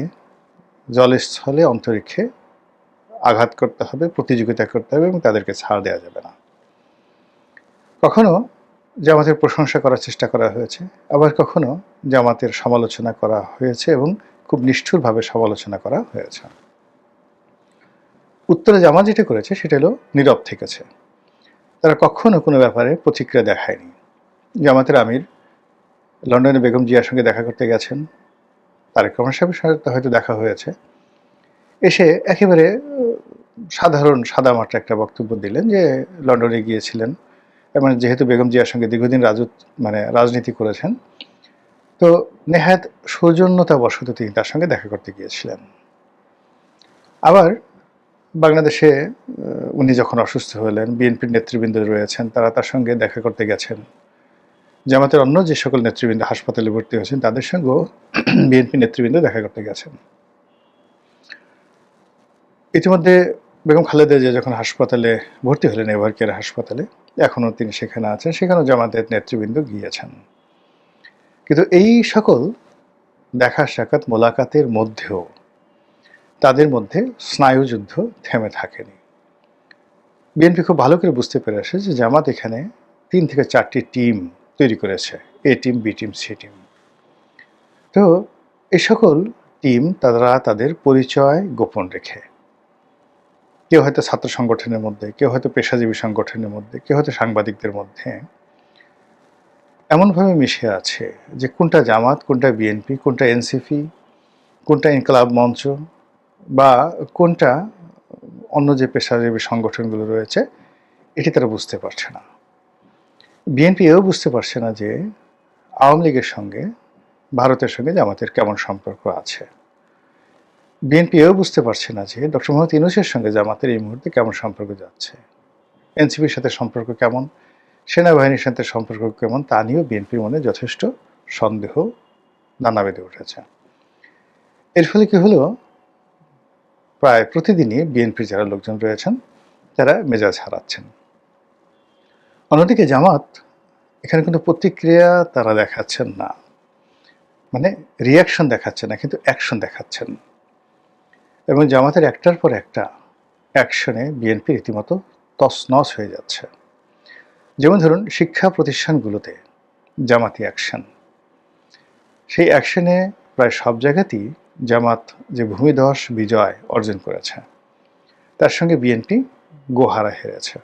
জলস্থলে অন্তরিক্ষে আঘাত করতে হবে, প্রতিযোগিতা করতে হবে, এবং তাদেরকে ছাড় দেওয়া যাবে না। কখনো জামাতের প্রশংসা করার চেষ্টা করা হয়েছে, আবার কখনো জামাতের সমালোচনা করা হয়েছে, এবং খুব নিষ্ঠুরভাবে সমালোচনা করা হয়েছে। উত্তরে জামাত যেটা করেছে সেটা হলো নীরব থেকেছে। তারা কখনো কোনো ব্যাপারে প্রতিক্রিয়া দেখায়নি। জামাতের আমির লন্ডনে বেগম জিয়ার সঙ্গে দেখা করতে গেছেন, তারেক রহমান সাহেবের সাথে হয়তো দেখা হয়েছে, এসে একেবারে সাধারণ সাদামাটা একটা বক্তব্য দিলেন যে লন্ডনে গিয়েছিলেন, এবং যেহেতু বেগম জিয়ার সঙ্গে দীর্ঘদিন রাজনীতি করেছেন, তো নেহাত সৌজন্যতাবশত তিনি তার সঙ্গে দেখা করতে গিয়েছিলেন। আবার বাংলাদেশে উনি যখন অসুস্থ হলেন, বিএনপির নেতৃবৃন্দ রয়েছেন, তারা তার সঙ্গে দেখা করতে গেছেন। জামাতের অন্য যে সকল নেতৃবৃন্দ হাসপাতালে ভর্তি হয়েছেন তাদের সঙ্গেও বিএনপি নেতৃবৃন্দ দেখা করতে গেছেন। ইতিমধ্যে বেগম খালেদা জিয়া যখন হাসপাতালে ভর্তি হলেন, এভার কেয়ার হাসপাতালে, এখনও তিনি সেখানে আছেন, সেখানেও জামাতের নেতৃবৃন্দ গিয়েছেন। কিন্তু এই সকল দেখা সাক্ষাৎ মোলাকাতের মধ্যেও তাদের মধ্যে স্নায়ুযুদ্ধ থেমে থাকেনি। বিএনপি খুব ভালো করে বুঝতে পেরেছে যে জামাত এখানে ৩ থেকে ৪টি টিম তৈরি করেছে, A team, B team, C team. তো এই সকল টিম তারা তাদের পরিচয় গোপন রেখে, কেউ হয়তো ছাত্র সংগঠনের মধ্যে, কেউ হয়তো পেশাজীবী সংগঠনের মধ্যে, কেউ হয়তো সাংবাদিকদের মধ্যে এমনভাবে মিশে আছে যে কোনটা জামাত, কোনটা বিএনপি, কোনটা এনসিপি, কোনটা ইনকলাব মঞ্চ বা কোনটা অন্য যে পেশাজীবী সংগঠনগুলো রয়েছে, এটি তারা বুঝতে পারছে না। বিএনপি এও বুঝতে পারছে না যে আওয়ামী লীগের সঙ্গে ভারতের সঙ্গে জামাতের কেমন সম্পর্ক আছে। বিএনপি এও বুঝতে পারছে না যে ডক্টর মোহাম্মদ ইউনূসের সঙ্গে জামাতের এই মুহূর্তে কেমন সম্পর্ক যাচ্ছে, এনসিপির সাথে সম্পর্ক কেমন, সেনাবাহিনীর সাথে সম্পর্ক কেমন, তা নিয়েও বিএনপির মনে যথেষ্ট সন্দেহ নানা বেঁধে উঠেছে। এর ফলে কি হলো, প্রায় প্রতিদিনই বিএনপির যারা লোকজন রয়েছেন তারা মেজাজ হারাচ্ছেন। অন্যদিকে জামাত এখানে কোনো প্রতিক্রিয়া তারা দেখাচ্ছেন না, মানে রিয়াকশন দেখাচ্ছে না, কিন্তু অ্যাকশন দেখাচ্ছেন। এবং জামাতের একটার পর একটা অ্যাকশনে বিএনপি রীতিমতো তছনছ হয়ে যাচ্ছে। যেমন ধরুন, শিক্ষা প্রতিষ্ঠানগুলোতে জামাতি অ্যাকশন, সেই অ্যাকশনে প্রায় সব জায়গাতেই জামাত যে ভূমিধস বিজয় অর্জন করেছে, তার সঙ্গে বিএনপি গোহারা হেরেছে।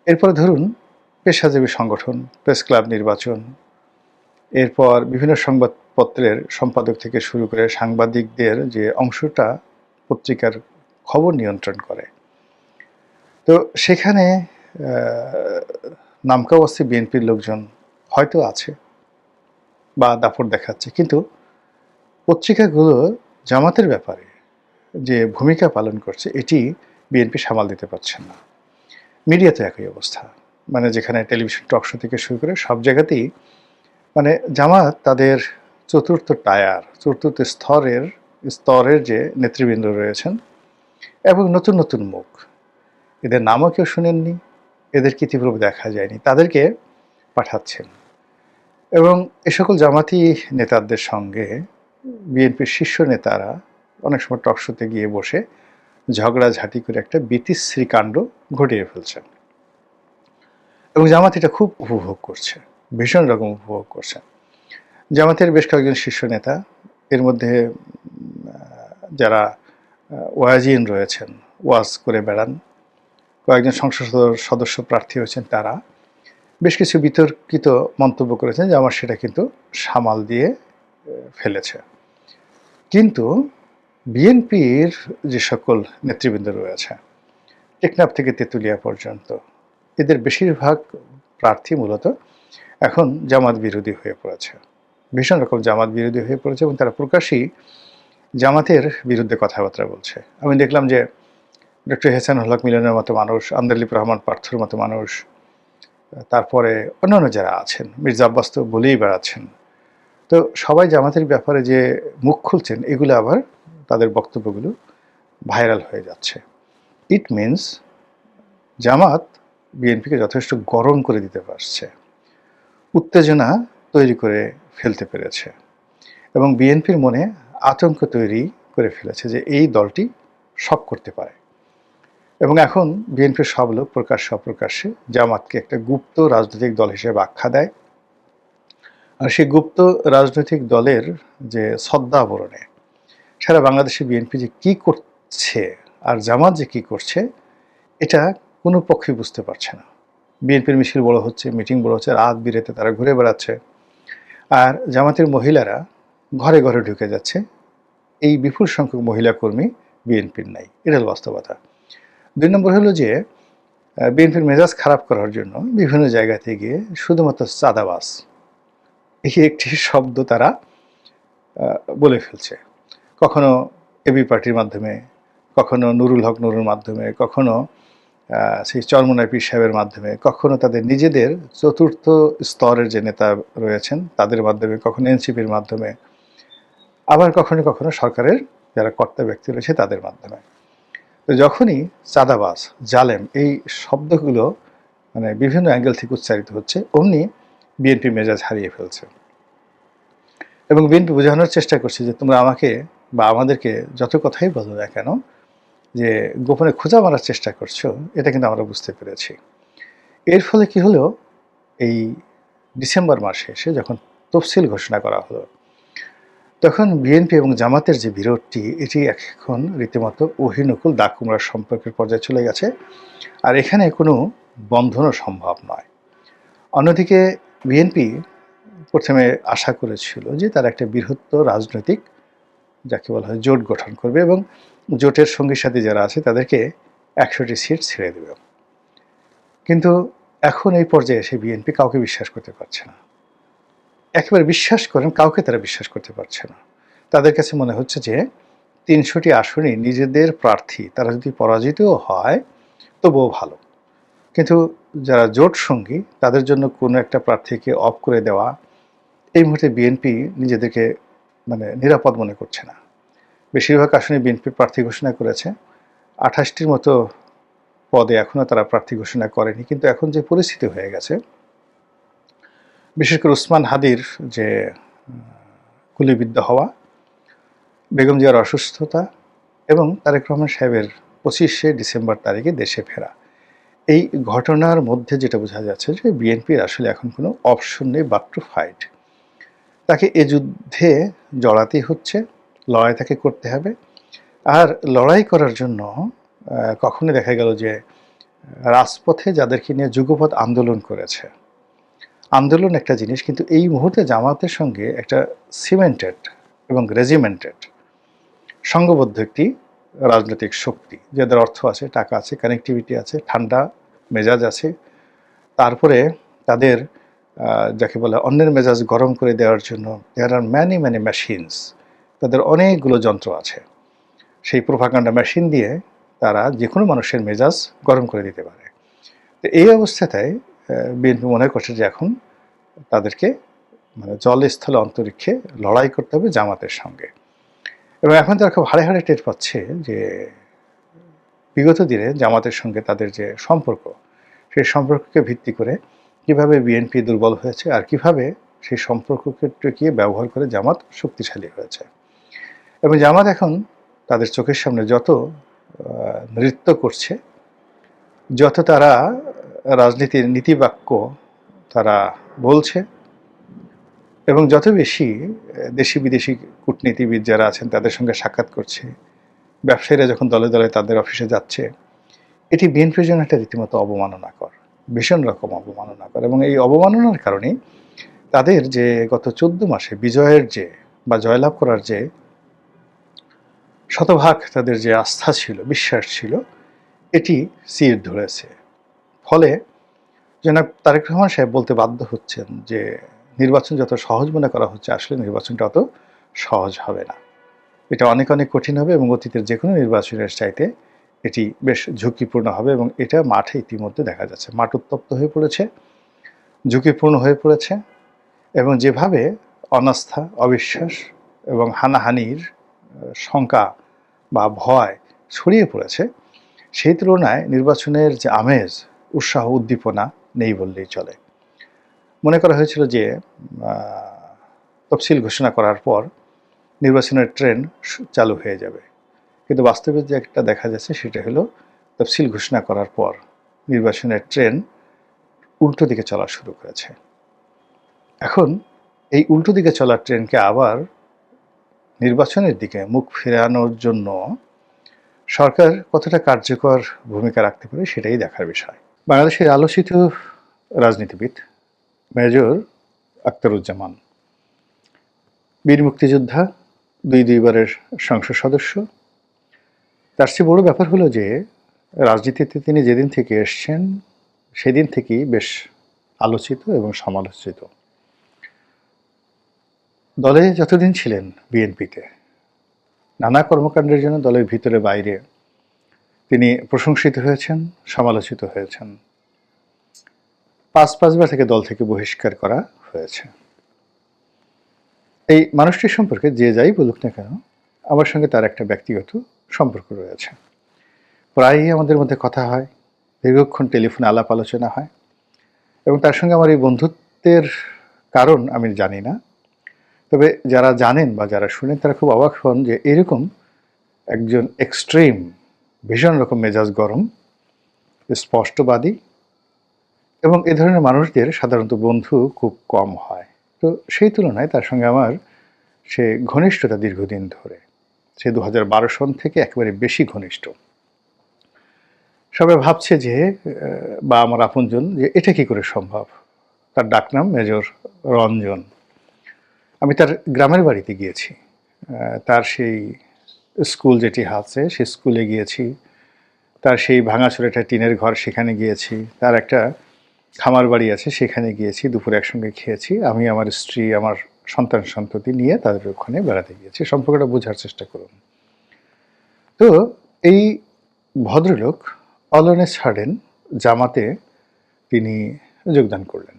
এরপরে ধরুন, পেশাজীবী সংগঠন, প্রেস ক্লাব নির্বাচন, এরপর বিভিন্ন সংবাদপত্রের সম্পাদক থেকে শুরু করে সাংবাদিকদের যে অংশটা পত্রিকার খবর নিয়ন্ত্রণ করে, তো সেখানে নামকাওয়াস্তে বিএনপির লোকজন হয়তো আছে বা দাপট দেখাচ্ছে, কিন্তু পত্রিকাগুলো জামাতের ব্যাপারে যে ভূমিকা পালন করছে এটি বিএনপি সামাল দিতে পারছেন না। মিডিয়াতে একই অবস্থা, মানে যেখানে টেলিভিশন টক শো থেকে শুরু করে সব জায়গাতেই মানে জামাত তাদের চতুর্থ স্তরের যে নেতৃবৃন্দ রয়েছেন এবং নতুন নতুন মুখ, এদের নামও কেউ শুনেননি, এদের ইতিপূর্বে দেখা যায়নি, তাদেরকে পাঠাচ্ছেন। এবং এ সকল জামাতি নেতাদের সঙ্গে বিএনপির শীর্ষ নেতারা অনেক সময় টকশোতে গিয়ে বসে ঝগড়াঝাঁটি করে একটা বিতিশ্রী কাণ্ড ঘটিয়ে ফেলছেন। এবং জামাত এটা খুব উপভোগ করছে, ভীষণ রকম উপভোগ করছে। জামাতের বেশ কয়েকজন শীর্ষ নেতা, এর মধ্যে যারা ওয়াজিন রয়েছেন, ওয়াজ করে বেড়ান, কয়েকজন সংসদ সদস্য প্রার্থী হয়েছেন, তারা বেশ কিছু বিতর্কিত মন্তব্য করেছেন যে আমার সেটা কিন্তু সামাল দিয়ে ফেলেছে। কিন্তু বিএনপির যে সকল নেতৃবৃন্দ রয়েছে, টেকনাফ থেকে তেঁতুলিয়া পর্যন্ত, এদের বেশিরভাগ প্রার্থী মূলত এখন জামাত বিরোধী হয়ে পড়েছে, ভীষণ রকম জামাত বিরোধী হয়ে পড়েছে, এবং তারা প্রকাশ্যেই জামাতের বিরুদ্ধে কথাবার্তা বলছে। আমি দেখলাম যে ডক্টর হেসানুল হক মিলনের মতো মানুষ, আন্দালিব রহমান পার্থর মতো মানুষ, তারপরে অন্যান্য যারা আছেন, মির্জা আব্বাস তো বলেই বেড়াচ্ছেন, তো সবাই জামাতের ব্যাপারে যে মুখ খুলছেন, এগুলো আবার তাদের বক্তব্যগুলো ভাইরাল হয়ে যাচ্ছে। ইট মিনস জামাত বিএনপিকে যথেষ্ট গরম করে দিতে পারছে, উত্তেজনা তৈরি করে ফেলতে পেরেছে, এবং বিএনপির মনে আতঙ্ক তৈরি করে ফেলেছে যে এই দলটি সব করতে পারে। এবং এখন বিএনপির সব লোক প্রকাশ্যে অপ্রকাশ্যে জামাতকে একটা গুপ্ত রাজনৈতিক দল হিসেবে আখ্যা দেয়। আর সেই গুপ্ত রাজনৈতিক দলের যে ছদ্মাবরণে সারা বাংলাদেশে বিএনপি যে কী করছে আর জামাত যে কী করছে, এটা কোনো পক্ষই বুঝতে পারছে না। বিএনপির মিছিল বড় হচ্ছে, মিটিং বড় হচ্ছে, রাত বিরেতে তারা ঘুরে বেড়াচ্ছে, আর জামাতের মহিলারা ঘরে ঘরে ঢুকে যাচ্ছে। এই বিপুল সংখ্যক মহিলা কর্মী বিএনপির নাই, এটা হল বাস্তবতা। 2 নম্বর হলো যে বিএনপির মেজাজ খারাপ করার জন্য বিভিন্ন জায়গাতে গিয়ে শুধুমাত্র চাঁদাবাজ এই একটি শব্দ তারা বলে ফেলছে। কখনো এবি পার্টির মাধ্যমে, কখনো নুরুল হক নুরুর মাধ্যমে, কখনো সেই চরমোনাই পীর সাহেবের মাধ্যমে, কখনো তাদের নিজেদের চতুর্থ স্তরের যে নেতা রয়েছেন তাদের মাধ্যমে, কখনো এনসিপির মাধ্যমে, আবার কখনো কখনো সরকারের যারা কর্তা ব্যক্তি রয়েছে তাদের মাধ্যমে। তো যখনই চাঁদাবাজ, জালেম এই শব্দগুলো মানে বিভিন্ন অ্যাঙ্গেল থেকে উচ্চারিত হচ্ছে, অমনি বিএনপি মেজাজ হারিয়ে ফেলছে। এবং বিএনপি বোঝানোর চেষ্টা করছে যে তোমরা আমাকে বা আমাদেরকে যত কথাই বলো না কেন, যে গোপনে খোঁজা মারার চেষ্টা করছো, এটা কিন্তু আমরা বুঝতে পেরেছি। এর ফলে কি হলো, এই ডিসেম্বর মাসে এসে যখন তফসিল ঘোষণা করা হলো, তখন বিএনপি এবং জামাতের যে বিরোধটি, এটি এখন রীতিমতো অহিনকুল দাগ কুমড়ার সম্পর্কের পর্যায়ে চলে গেছে, আর এখানে কোনো বন্ধনও সম্ভব নয়। অন্যদিকে বিএনপি প্রথমে আশা করেছিল যে তারা একটা বৃহত্তর রাজনৈতিক, যাকে বলা হয় জোট গঠন করবে এবং জোটের সঙ্গী সাথী যারা আছে তাদেরকে ১০০টি সিট ছেড়ে দেবে। কিন্তু এখন এই পর্যায়ে এসে বিএনপি কাউকে বিশ্বাস করতে পারছে না। একেবারে বিশ্বাস করেন, কাউকে তারা বিশ্বাস করতে পারছে না। তাদের কাছে মনে হচ্ছে যে ৩০০টি আসনই নিজেদের প্রার্থী, তারা যদি পরাজিতও হয় তবুও ভালো। কিন্তু যারা জোট সঙ্গী তাদের জন্য কোনো একটা প্রার্থীকে অফ করে দেওয়া, এই মুহূর্তে বিএনপি নিজেদেরকে নিরাপদ মনে করছে না। বেশিরভাগ আসনে বিএনপি প্রার্থী ঘোষণা করেছে, ২৮টির মতো পদে এখনও তারা প্রার্থী ঘোষণা করেনি। কিন্তু এখন যে পরিস্থিতি হয়ে গেছে, বিশেষ করে ওসমান হাদির যে গুলিবিদ্ধ হওয়া, বেগম জিয়ার অসুস্থতা এবং তারেক রহমান সাহেবের ২৫শে ডিসেম্বর তারিখে দেশে ফেরা, এই ঘটনার মধ্যে যেটা বোঝা যাচ্ছে যে বিএনপির আসলে এখন কোনো অপশন নেই বাট টু ফাইট। তাকে এ যুদ্ধে জড়াতেই হচ্ছে, লড়াই তাকে করতে হবে। আর লড়াই করার জন্য কখনোই দেখা গেল যে রাজপথে যাদেরকে নিয়ে যুগপৎ আন্দোলন করেছে, আন্দোলন একটা জিনিস, কিন্তু এই মুহূর্তে জামাতের সঙ্গে একটা সিমেন্টেড এবং রেজিমেন্টেড সংঘবদ্ধ একটি রাজনৈতিক শক্তি, যাদের অর্থ আছে, টাকা আছে, কানেক্টিভিটি আছে, ঠান্ডা মেজাজ আছে, তারপরে তাদের যাকে বলে অন্যের মেজাজ গরম করে দেওয়ার জন্য দেয়ার আর ম্যানি মেশিনস, তাদের অনেকগুলো যন্ত্র আছে। সেই প্রোপাগান্ডা মেশিন দিয়ে তারা যে কোনো মানুষের মেজাজ গরম করে দিতে পারে। তো এই অবস্থাটায় বিএনপি মনে করছে যে এখন তাদেরকে জলে স্থলে অন্তরিক্ষে লড়াই করতে হবে জামাতের সঙ্গে। এবং এখন তারা খুব হাড়ে হাড়ে টের পাচ্ছে যে বিগত দিনে জামাতের সঙ্গে তাদের যে সম্পর্ক, সেই সম্পর্ককে ভিত্তি করে কিভাবে বিএনপি দুর্বল হয়েছে আর কিভাবে সেই সম্পর্ককে টিকিয়ে ব্যবহার করে জামাত শক্তিশালী হয়েছে। এবং জামাত এখন তাদের চোখের সামনে যত নৃত্য করছে, যত তারা রাজনীতির নীতিবাক্য তারা বলছে, এবং যত বেশি দেশি বিদেশি কূটনীতিবিদ যারা আছেন তাদের সঙ্গে সাক্ষাৎ করছে, ব্যবসায়ীরা যখন দলে দলে তাদের অফিসে যাচ্ছে, এটি বিএনপির জন্য একটা রীতিমতো অবমাননাকর, ভীষণ রকম অবমাননাকর। এবং এই অবমাননার কারণে তাদের যে গত ১৪ মাসে বিজয়ের যে বা জয়লাভ করার যে শতভাগ তাদের যে আস্থা ছিল, বিশ্বাস ছিল, এটি চির ধরেছে। ফলে জনাব তারেক রহমান সাহেব বলতে বাধ্য হচ্ছেন যে নির্বাচন যত সহজ মনে করা হচ্ছে, আসলে নির্বাচনটা অত সহজ হবে না। এটা অনেক অনেক কঠিন হবে এবং অতীতের যে কোনো নির্বাচনের চাইতে এটি বেশ ঝুঁকিপূর্ণ হবে। এবং এটা মাঠে ইতিমধ্যে দেখা যাচ্ছে, মাঠ উত্তপ্ত হয়ে পড়েছে, ঝুঁকিপূর্ণ হয়ে পড়েছে। এবং যেভাবে অনাস্থা, অবিশ্বাস এবং হানাহানির শঙ্কা বা ভয় ছড়িয়ে পড়েছে, সেই তুলনায় নির্বাচনের যে আমেজ, উৎসাহ, উদ্দীপনা নেই বললেই চলে। মনে করা হয়েছিল যে তফসিল ঘোষণা করার পর নির্বাচনের ট্রেন চালু হয়ে যাবে, কিন্তু বাস্তবে যে একটা দেখা যাচ্ছে সেটা হলো তফসিল ঘোষণা করার পর নির্বাচনের ট্রেন উল্টো দিকে চলা শুরু করেছে। এখন এই উল্টো দিকে চলা ট্রেনকে আবার নির্বাচনের দিকে মুখ ফেরানোর জন্য সরকার কতটা কার্যকর ভূমিকা রাখতে পারে সেটাই দেখার বিষয়। বাংলাদেশের আলোচিত রাজনীতিবিদ মেজর আখতারুজ্জামান, বীর মুক্তিযোদ্ধা, দুইবারের সংসদ সদস্য। তার চেয়ে বড় ব্যাপার হলো যে রাজনীতিতে তিনি যেদিন থেকে এসছেন সেদিন থেকেই বেশ আলোচিত এবং সমালোচিত। দলে যতদিন ছিলেন বিএনপিতে, নানা কর্মকাণ্ডের জন্য দলের ভিতরে বাইরে তিনি প্রশংসিত হয়েছেন, সমালোচিত হয়েছেন। ৫বার থেকে দল থেকে বহিষ্কার করা হয়েছে। এই মানুষটির সম্পর্কে যে যাই বলুক না কেন, আমার সঙ্গে তার একটা ব্যক্তিগত সম্পর্ক রয়েছে। প্রায়ই আমাদের মধ্যে কথা হয়, দীর্ঘক্ষণ টেলিফোনে আলাপ আলোচনা হয়। এবং তার সঙ্গে আমার এই বন্ধুত্বের কারণ আমি জানি না, তবে যারা জানেন বা যারা শুনেন তারা খুব অবাক হন যে এরকম একজন এক্সট্রিম, ভীষণ রকম মেজাজ গরম, স্পষ্টবাদী এবং এ ধরনের মানুষদের সাধারণত বন্ধু খুব কম হয়। তো সেই তুলনায় তার সঙ্গে আমার সে ঘনিষ্ঠতা দীর্ঘদিন ধরে, সে ২০১২ সন থেকে একেবারে বেশি ঘনিষ্ঠ। সবাই ভাবছে যে বা আমার আপনজন যে এটা কী করে সম্ভব, তার ডাকনাম মেজর রঞ্জন। আমি তার গ্রামের বাড়িতে গিয়েছি, তার সেই স্কুল যেটি আছে সেই স্কুলে গিয়েছি, তার সেই ভাঙাচোরা একটা টিনের ঘর সেখানে গিয়েছি, তার একটা খামার বাড়ি আছে সেখানে গিয়েছি, দুপুরে একসঙ্গে খেয়েছি। আমি, আমার স্ত্রী, আমার সন্তান সন্ততি নিয়ে তাদের ওখানে বেড়াতে গিয়েছি। সম্পর্কটা বোঝার চেষ্টা করুন। তো এই ভদ্রলোক অল অন এ সাডেন জামাতে তিনি যোগদান করলেন।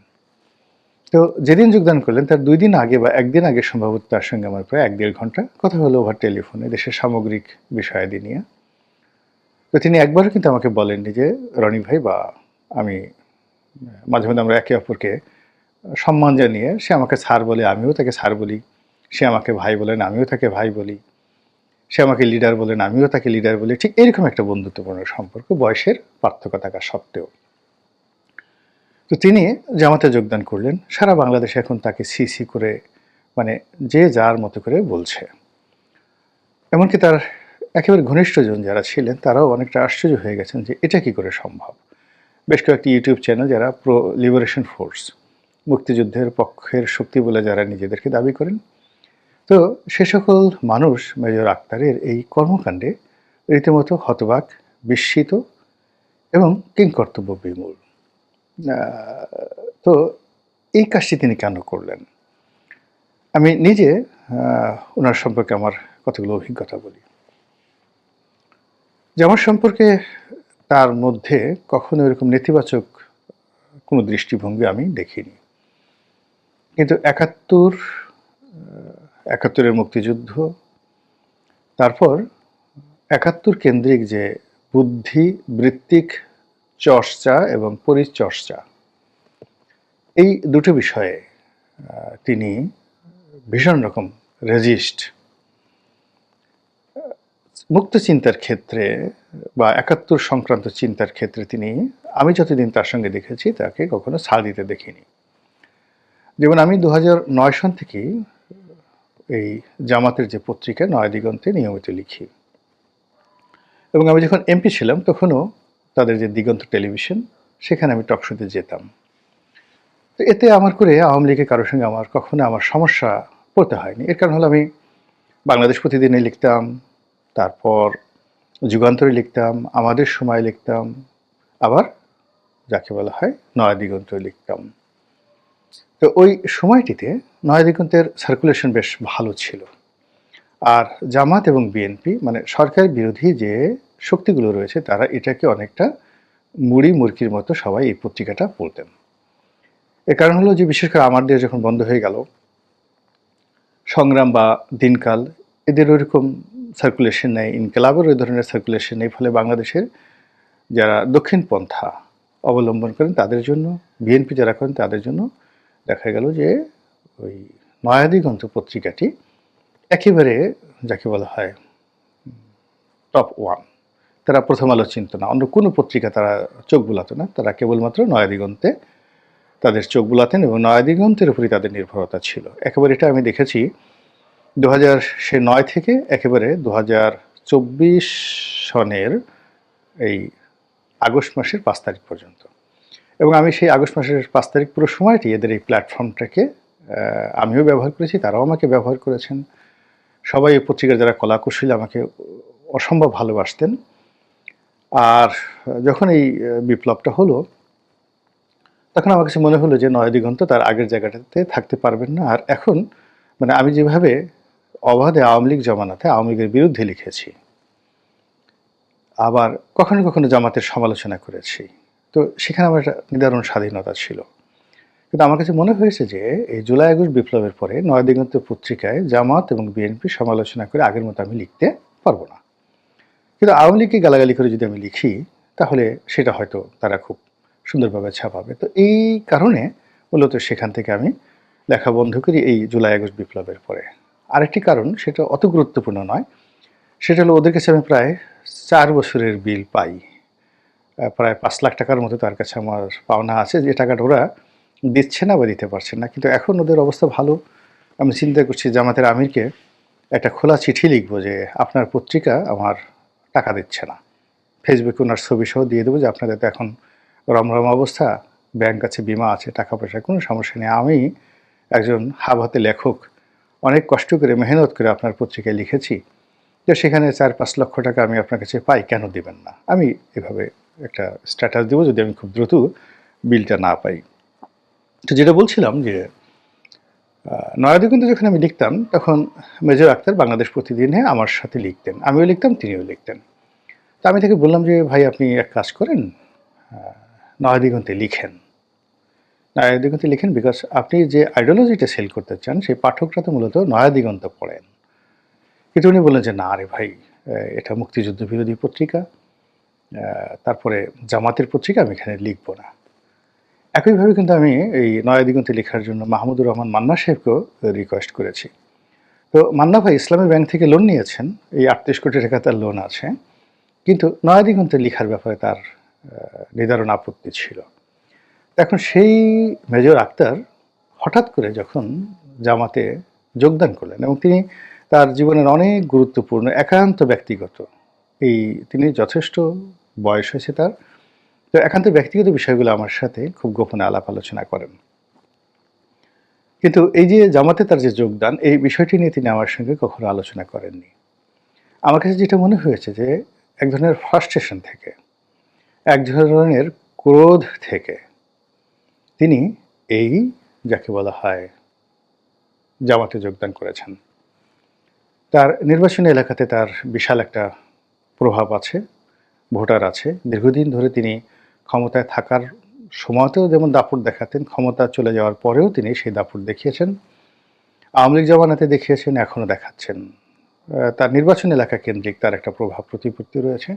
তো যেদিন যোগদান করলেন তার 2 দিন আগে বা 1 দিন আগে সম্ভবত তার সঙ্গে আমার প্রায় 1-1.5 ঘন্টা কথা হলো ওভার টেলিফোনে দেশের সামগ্রিক বিষয়াদি নিয়ে। তো তিনি একবারও কিন্তু আমাকে বলেননি যে রনি ভাই বা আমি, মাঝে মধ্যে আমরা একে অপরকে সম্মান জানিয়ে, সে আমাকে স্যার বলে আমিও তাকে স্যার বলি, সে আমাকে ভাই বলেন আমিও তাকে ভাই বলি, সে আমাকে লিডার বলেন আমিও তাকে লিডার বলি, ঠিক এরকম একটা বন্ধুত্বপূর্ণ সম্পর্ক বয়সের পার্থক্য থাকা সত্ত্বেও। তো তিনি জামাতে যোগদান করলেন। সারা বাংলাদেশে এখন তাকে সিসি করে মানে যে যার মতো করে বলছে। এমনকি তার একেবারে ঘনিষ্ঠজন যারা ছিলেন তারাও অনেকটা আশ্চর্য হয়ে গেছেন যে এটা কি করে সম্ভব। বেশ কয়েকটি ইউটিউব চ্যানেল যারা প্রো লিবারেশন ফোর্স, মুক্তিযুদ্ধের পক্ষের শক্তি বলে যারা নিজেদেরকে দাবি করেন, তো সে সকল মানুষ মেজর আক্তারের এই কর্মকাণ্ডে রীতিমতো হতবাক, বিস্মিত এবং কিংকর্তব্য বিমূঢ়। তো এই কাজটি তিনি কেন করলেন? আমি নিজে ওনার সম্পর্কে আমার কতগুলো অভিজ্ঞতা বলি। যে আমার সম্পর্কে তার মধ্যে কখনো এরকম নেতিবাচক কোনো দৃষ্টিভঙ্গি আমি দেখিনি। কিন্তু ৭১-৭১-এর মুক্তিযুদ্ধ, তারপর ৭১ কেন্দ্রিক যে বুদ্ধিবৃত্তিক চর্চা এবং পরিচর্চা, এই দুটো বিষয়ে তিনি ভীষণ রকম রেজিস্ট। মুক্ত চিন্তার ক্ষেত্রে বা ৭১ সংক্রান্ত চিন্তার ক্ষেত্রে তিনি, আমি যতদিন তার সঙ্গে দেখেছি তাকে কখনো ছাড় দিতে দেখিনি। যেমন আমি ২০০৯ সন থেকেই এই জামাতের যে পত্রিকা নয়া দিগন্তে নিয়মিত লিখি, এবং আমি যখন এমপি ছিলাম তখনও তাদের যে দিগন্ত টেলিভিশন সেখানে আমি টক শোতে যেতাম। তো এতে আমার করে আওয়ামী লীগের কারোর সঙ্গে আমার কখনো আমার সমস্যা পড়তে হয়নি। এর কারণ হলো আমি বাংলাদেশ প্রতিদিনে লিখতাম, তারপর যুগান্তরে লিখতাম, আমাদের সময় লিখতাম, আবার যাকে বলা হয় নয়া দিগন্তে লিখতাম। তো ওই সময়টিতে নয়া দিগন্তের সার্কুলেশন বেশ ভালো ছিল। আর জামাত এবং বিএনপি মানে সরকার বিরোধী যে শক্তিগুলো রয়েছে তারা এটাকে অনেকটা মুড়ি মুরকির মতো সবাই এই পত্রিকাটা পড়তেন। এর কারণ হলো যে বিশেষ করে আমার দেশ যখন বন্ধ হয়ে গেল, সংগ্রাম বা দিনকাল এদের ওইরকম সার্কুলেশন নেই, ইনকেলাবের ওই ধরনের সার্কুলেশন নেই, ফলে বাংলাদেশের যারা দক্ষিণ পন্থা অবলম্বন করেন তাদের জন্য, বিএনপি যারা করেন তাদের জন্য দেখা গেল যে ওই নয়া দিগন্ত পত্রিকাটি একেবারে যাকে বলা হয় টপ ওয়ান। তারা প্রথম আলো চিনত না, অন্য কোনো পত্রিকা তারা চোখ বুলাতো না, তারা কেবলমাত্র নয়া দিগন্তে তাদের চোখ বুলাতেন এবং নয়া দিগন্তের উপরই তাদের নির্ভরতা ছিল। একেবারে এটা আমি দেখেছি ২০০৯ থেকে একেবারে ২০২৪ সনের এই আগস্ট মাসের ৫ তারিখ পর্যন্ত। এবং আমি সেই আগস্ট মাসের ৫ তারিখ পুরো সময়টি এদের এই প্ল্যাটফর্মটাকে আমিও ব্যবহার করেছি, তারাও আমাকে ব্যবহার করেছেন। সবাই এই পত্রিকার যারা কলাকুশলী আমাকে অসম্ভব ভালোবাসতেন। আর যখন এই বিপ্লবটা হলো তখন আমার কাছে মনে হলো যে নয়া দিগন্ত তার আগের জায়গাটাতে থাকতে পারবেন না। আর এখন মানে আমি যেভাবে অবাধে আওয়ামী লীগ জমানাতে আওয়ামী লীগের বিরুদ্ধে লিখেছি, আবার কখনো কখনো জামাতের সমালোচনা করেছি, তো সেখানে আমার একটা নিদারুণ স্বাধীনতা ছিল। কিন্তু আমার কাছে মনে হয়েছে যে এই জুলাই আগস্ট বিপ্লবের পরে নয়া দিগন্ত পত্রিকায় জামাত এবং বিএনপি সমালোচনা করে আগের মতো আমি লিখতে পারবো না। কিন্তু আওয়ামী লীগকে গালাগালি করে যদি আমি লিখি তাহলে সেটা হয়তো তারা খুব সুন্দরভাবে ছাপাবে। তো এই কারণে মূলত সেখান থেকে আমি লেখা বন্ধ করি এই জুলাই আগস্ট বিপ্লবের পরে। আরেকটি কারণ, সেটা অত গুরুত্বপূর্ণ নয়, সেটা হলো ওদের কাছে আমি প্রায় ৪ বছরের বিল পাই। প্রায় ৫ লাখ টাকার মতো তার কাছে আমার পাওনা আছে, যে টাকাটা ওরা দিচ্ছে না বা দিতে পারছে না। কিন্তু এখন ওদের অবস্থা ভালো। আমি চিন্তা করছি জামাতের আমিরকে একটা খোলা চিঠি লিখবো যে আপনার পত্রিকা আমার টাকা দিচ্ছে না, ফেসবুকে ওনার ছবি সহ দিয়ে দেবো যে আপনাদের তো এখন রমরম অবস্থা, ব্যাংক আছে, বিমা আছে, টাকা পয়সা কোনো সমস্যা নেই। আমি একজন হাবহাতে লেখক, অনেক কষ্ট করে মেহনত করে আপনার পত্রিকায় লিখেছি, যে সেখানে ৪-৫ লক্ষ টাকা আমি আপনার কাছে পাই, কেন দিবেন না? আমি এভাবে একটা স্ট্যাটাস দেব যদি আমি খুব দ্রুত বিলটা না পাই। তো যেটা বলছিলাম যে নয়াদিগন্তে যখন আমি লিখতাম তখন মেজর আক্তার বাংলাদেশ প্রতিদিনে আমার সাথে লিখতেন, আমিও লিখতাম, তিনিও লিখতেন। তো আমি তাকে বললাম যে ভাই আপনি এক কাজ করেন, নয়াদিগন্তে লিখেন, নয়াদিগন্তে লিখেন, বিকজ আপনি যে আইডিওলজিটা সেল করতে চান সেই পাঠকরা তো মূলত নয়াদিগন্ত পড়েন। কিন্তু উনি বললেন যে না রে ভাই, এটা মুক্তিযুদ্ধ বিরোধী পত্রিকা, তারপরে জামাতের পত্রিকা, আমি এখানে লিখবো না। একইভাবে কিন্তু আমি এই নয়াদিগন্তে লেখার জন্য মাহমুদুর রহমান মান্না সাহেবকেও রিকোয়েস্ট করেছি। তো মান্না ভাই ইসলামী ব্যাংক থেকে লোন নিয়েছেন, এই ৩৮ কোটি টাকা তার লোন আছে, কিন্তু নয়াদিগন্তে লেখার ব্যাপারে তার নিদারুণ আপত্তি ছিল। এখন সেই মেজর আক্তার হঠাৎ করে যখন জামাতে যোগদান করলেন এবং তিনি তার জীবনের অনেক গুরুত্বপূর্ণ একান্ত ব্যক্তিগত, তিনি যথেষ্ট বয়স হয়েছে তার, তো একান্ত ব্যক্তিগত বিষয়গুলো আমার সাথে খুব গোপনে আলাপ আলোচনা করেন। কিন্তু এই যে জামাতে তার যে যোগদান, এই বিষয়টি নিয়ে তিনি আমার সঙ্গে কখনো আলোচনা করেননি। আমার কাছে যেটা মনে হয়েছে যে এক ধরনের ফ্রাস্ট্রেশন থেকে, এক ধরনের ক্রোধ থেকে তিনি এই যাকে বলা হয় জামাতে যোগদান করেছেন। তার নির্বাচনী এলাকাতে তার বিশাল একটা প্রভাব আছে, ভোটার আছে। দীর্ঘদিন ধরে তিনি ক্ষমতায় থাকার সময়তেও যেমন দাপট দেখাতেন, ক্ষমতা চলে যাওয়ার পরেও তিনি সেই দাপট দেখিয়েছেন। আওয়ামী লীগ জমানাতে দেখিয়েছেন, এখনও দেখাচ্ছেন। তার নির্বাচন এলাকা কেন্দ্রিক তার একটা প্রভাব প্রতিপত্তি রয়েছে।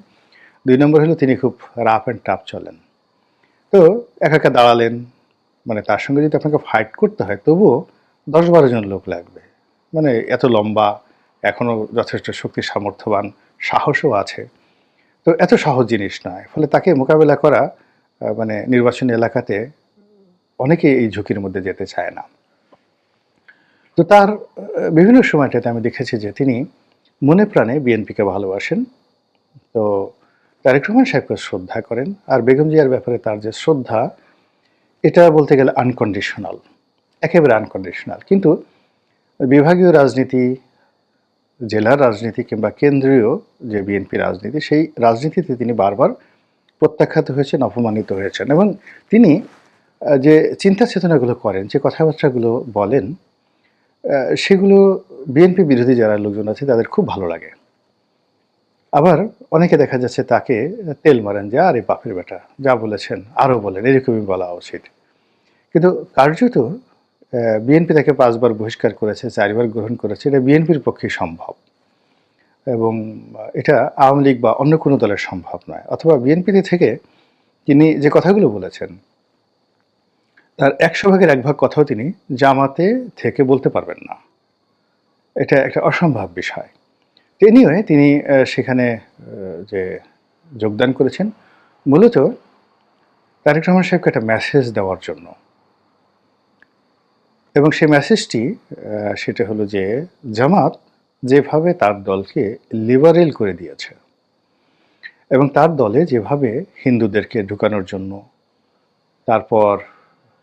২ নম্বর হলো তিনি খুব রাফ অ্যান্ড টাফ চলেন। তো একা একা দাঁড়ালেন, মানে তার সঙ্গে যদি আপনাকে ফাইট করতে হয় তবুও ১০-১২ জন লোক লাগবে। মানে এত লম্বা, এখনও যথেষ্ট শক্তি সামর্থ্যবান, সাহসও আছে। তো এত সহজ জিনিস নয়। ফলে তাকে মোকাবেলা করা, মানে নির্বাচনী এলাকাতে অনেকেই এই ঝুঁকির মধ্যে যেতে চায় না। তো তার বিভিন্ন সময়টাতে আমি দেখেছি যে তিনি মনে প্রাণে বিএনপিকে ভালোবাসেন। তো তারেক রহমান সাহেবকে শ্রদ্ধা করেন, আর বেগম জিয়ার ব্যাপারে তার যে শ্রদ্ধা, এটা বলতে গেলে আনকন্ডিশনাল, একেবারে আনকন্ডিশনাল। কিন্তু বিভাগীয় রাজনীতি, জেলার রাজনীতি কিংবা কেন্দ্রীয় যে বিএনপি রাজনীতি, সেই রাজনীতিতে তিনি বারবার প্রত্যাখ্যাত হয়েছেন, অপমানিত হয়েছেন এবং তিনি যে চিন্তা চেতনাগুলো করেন, যে কথাবার্তাগুলো বলেন, সেগুলো বিএনপি বিরোধী যারা লোকজন আছে তাদের খুব ভালো লাগে। আবার অনেকে দেখা যাচ্ছে তাকে তেল মারেন যে আরে বাপের বেটা, যা বলেছেন আরও বলেন, এরকমই বলা উচিত। কিন্তু কার্যত বিএনপি তাকে ৫ বার বহিষ্কার করেছে, ৪ বার গ্রহণ করেছে, এটা বিএনপির পক্ষেই সম্ভব এবং এটা আওয়ামী লীগ বা অন্য কোনো দলের সম্ভব নয়। অথবা বিএনপিতে থেকে তিনি যে কথাগুলো বলেছেন তার ১০০ ভাগের ১ ভাগ কথাও তিনি জামাতে থেকে বলতে পারবেন না। এটা একটা অসম্ভব বিষয়। এনিওয়ে তিনি সেখানে যে যোগদান করেছেন মূলত তারেক রহমান সাহেবকে একটা মেসেজ দেওয়ার জন্য, এবং সেই মেসেজটি সেটা হলো যে জামাত যেভাবে তার দলকে লিবারেল করে দিয়েছে এবং তার দলে যেভাবে হিন্দুদেরকে ঢুকানোর জন্য, তারপর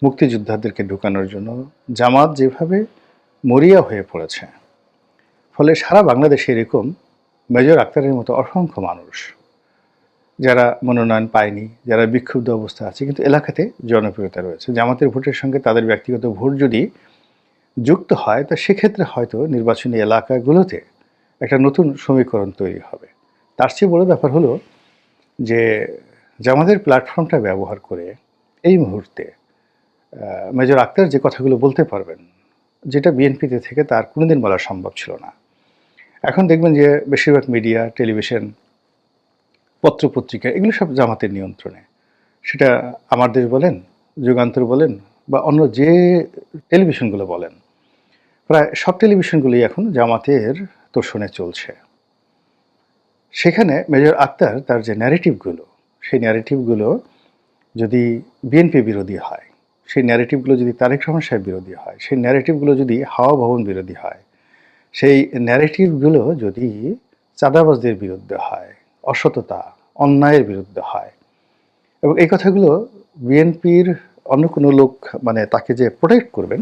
মুক্তিযোদ্ধাদেরকে ঢুকানোর জন্য জামাত যেভাবে মরিয়া হয়ে পড়েছে, ফলে সারা বাংলাদেশে এরকম মেজর আক্তারের মতো অসংখ্য মানুষ যারা মনোনয়ন পায়নি, যারা বিক্ষুব্ধ অবস্থা আছে কিন্তু এলাকাতে জনপ্রিয়তা রয়েছে, জামাতের ভোটের সঙ্গে তাদের ব্যক্তিগত ভোট যদি যুক্ত হয় তা সেক্ষেত্রে হয়তো নির্বাচনী এলাকাগুলোতে একটা নতুন সমীকরণ তৈরি হবে। তার চেয়ে বড় ব্যাপার হলো যে জামাতের প্ল্যাটফর্মটা ব্যবহার করে এই মুহূর্তে মেজর আক্তার যে কথাগুলো বলতে পারবেন, যেটা বিএনপিতে থেকে তার কোনোদিন বলা সম্ভব ছিল না। এখন দেখবেন যে বেশিরভাগ মিডিয়া, টেলিভিশন, পত্রপত্রিকা এগুলো সব জামাতের নিয়ন্ত্রণে। সেটা আমার দেশ বলেন, যুগান্তর বলেন বা অন্য যে টেলিভিশনগুলো বলেন, প্রায় সব টেলিভিশনগুলোই এখন জামাতের তোষণে চলছে। সেখানে মেজর আক্তার তার যে ন্যারেটিভগুলো, সেই ন্যারেটিভগুলো যদি বিএনপি বিরোধী হয়, সেই ন্যারেটিভগুলো যদি তারেক রহমান সাহেব বিরোধী হয়, সেই ন্যারেটিভগুলো যদি হাওয়া ভবন বিরোধী হয়, সেই ন্যারেটিভগুলো যদি চাঁদাবাজদের বিরুদ্ধে হয়, অসততা, অন্যায়ের বিরুদ্ধে হয়, এবং এই কথাগুলো বিএনপির অন্য কোনো লোক মানে তাকে যে প্রোটেক্ট করবেন,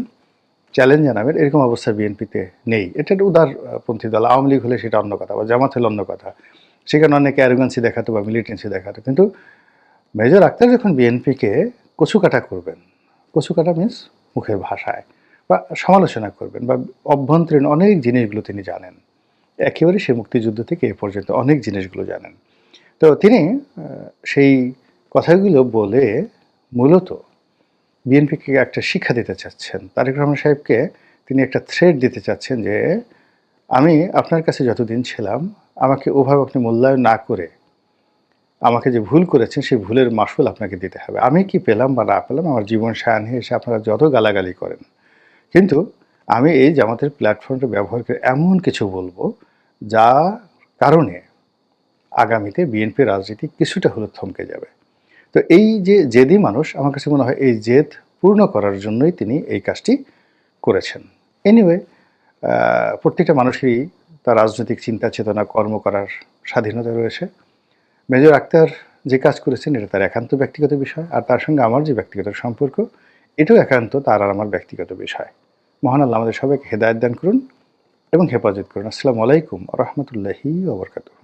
চ্যালেঞ্জ জানাবেন, এরকম অবস্থা বিএনপিতে নেই। এটা একটা উদারপন্থী দল। আওয়ামী লীগ হলে সেটা অন্য কথা, বা জামাত হলে অন্য কথা। সেখানে অনেকে অ্যারোগান্সি দেখাতো বা মিলিটেন্সি দেখাতো। কিন্তু মেজর আক্তার যখন বিএনপিকে কচুকাটা করবেন, কচুকাটা মিন্স মুখের ভাষায়, বা সমালোচনা করবেন, বা অভ্যন্তরীণ অনেক জিনিসগুলো তিনি জানেন। একেবারে সে মুক্তিযুদ্ধ থেকে এ পর্যন্ত অনেক জিনিসগুলো জানেন। তো তিনি সেই কথাগুলো বলে মূলত বিএনপিকে একটা শিক্ষা দিতে চাচ্ছেন। তারেক রহমান সাহেবকে তিনি একটা থ্রেট দিতে চাচ্ছেন যে, আমি আপনার কাছে যতদিন ছিলাম, আমাকে ওভাবে আপনি মূল্যায়ন না করে আমাকে যে ভুল করেছেন, সেই ভুলের মাসুল আপনাকে দিতে হবে। আমি কি পেলাম বা না পেলাম, আমার জীবন সায়াহ্নে এসে আপনারা যত গালাগালি করেন। কিন্তু আমি এই জামাতের প্ল্যাটফর্মটা ব্যবহার করে এমন কিছু বলব, যা কারণে আগামীতে বিএনপির রাজনীতি কিছুটা হলেও থমকে যাবে। তো এই যে জেদি মানুষ, আমার কাছে মনে হয় এই জেদ পূর্ণ করার জন্যই তিনি এই কাজটি করেছেন। এনিওয়ে, প্রত্যেকটা মানুষেরই তার রাজনৈতিক চিন্তা চেতনা কর্ম করার স্বাধীনতা রয়েছে। মেজর আক্তার যে কাজ করেছেন এটা তার একান্ত ব্যক্তিগত বিষয়, আর তার সঙ্গে আমার যে ব্যক্তিগত সম্পর্ক, এটাও একান্ত তার আর আমার ব্যক্তিগত বিষয়। মহান আল্লাহ আমাদের সবাইকে হেদায়েত দান করুন এবং হেফাজত করুন। আসসালামু আলাইকুম ওয়া রাহমাতুল্লাহি ওয়া বারাকাতুহু।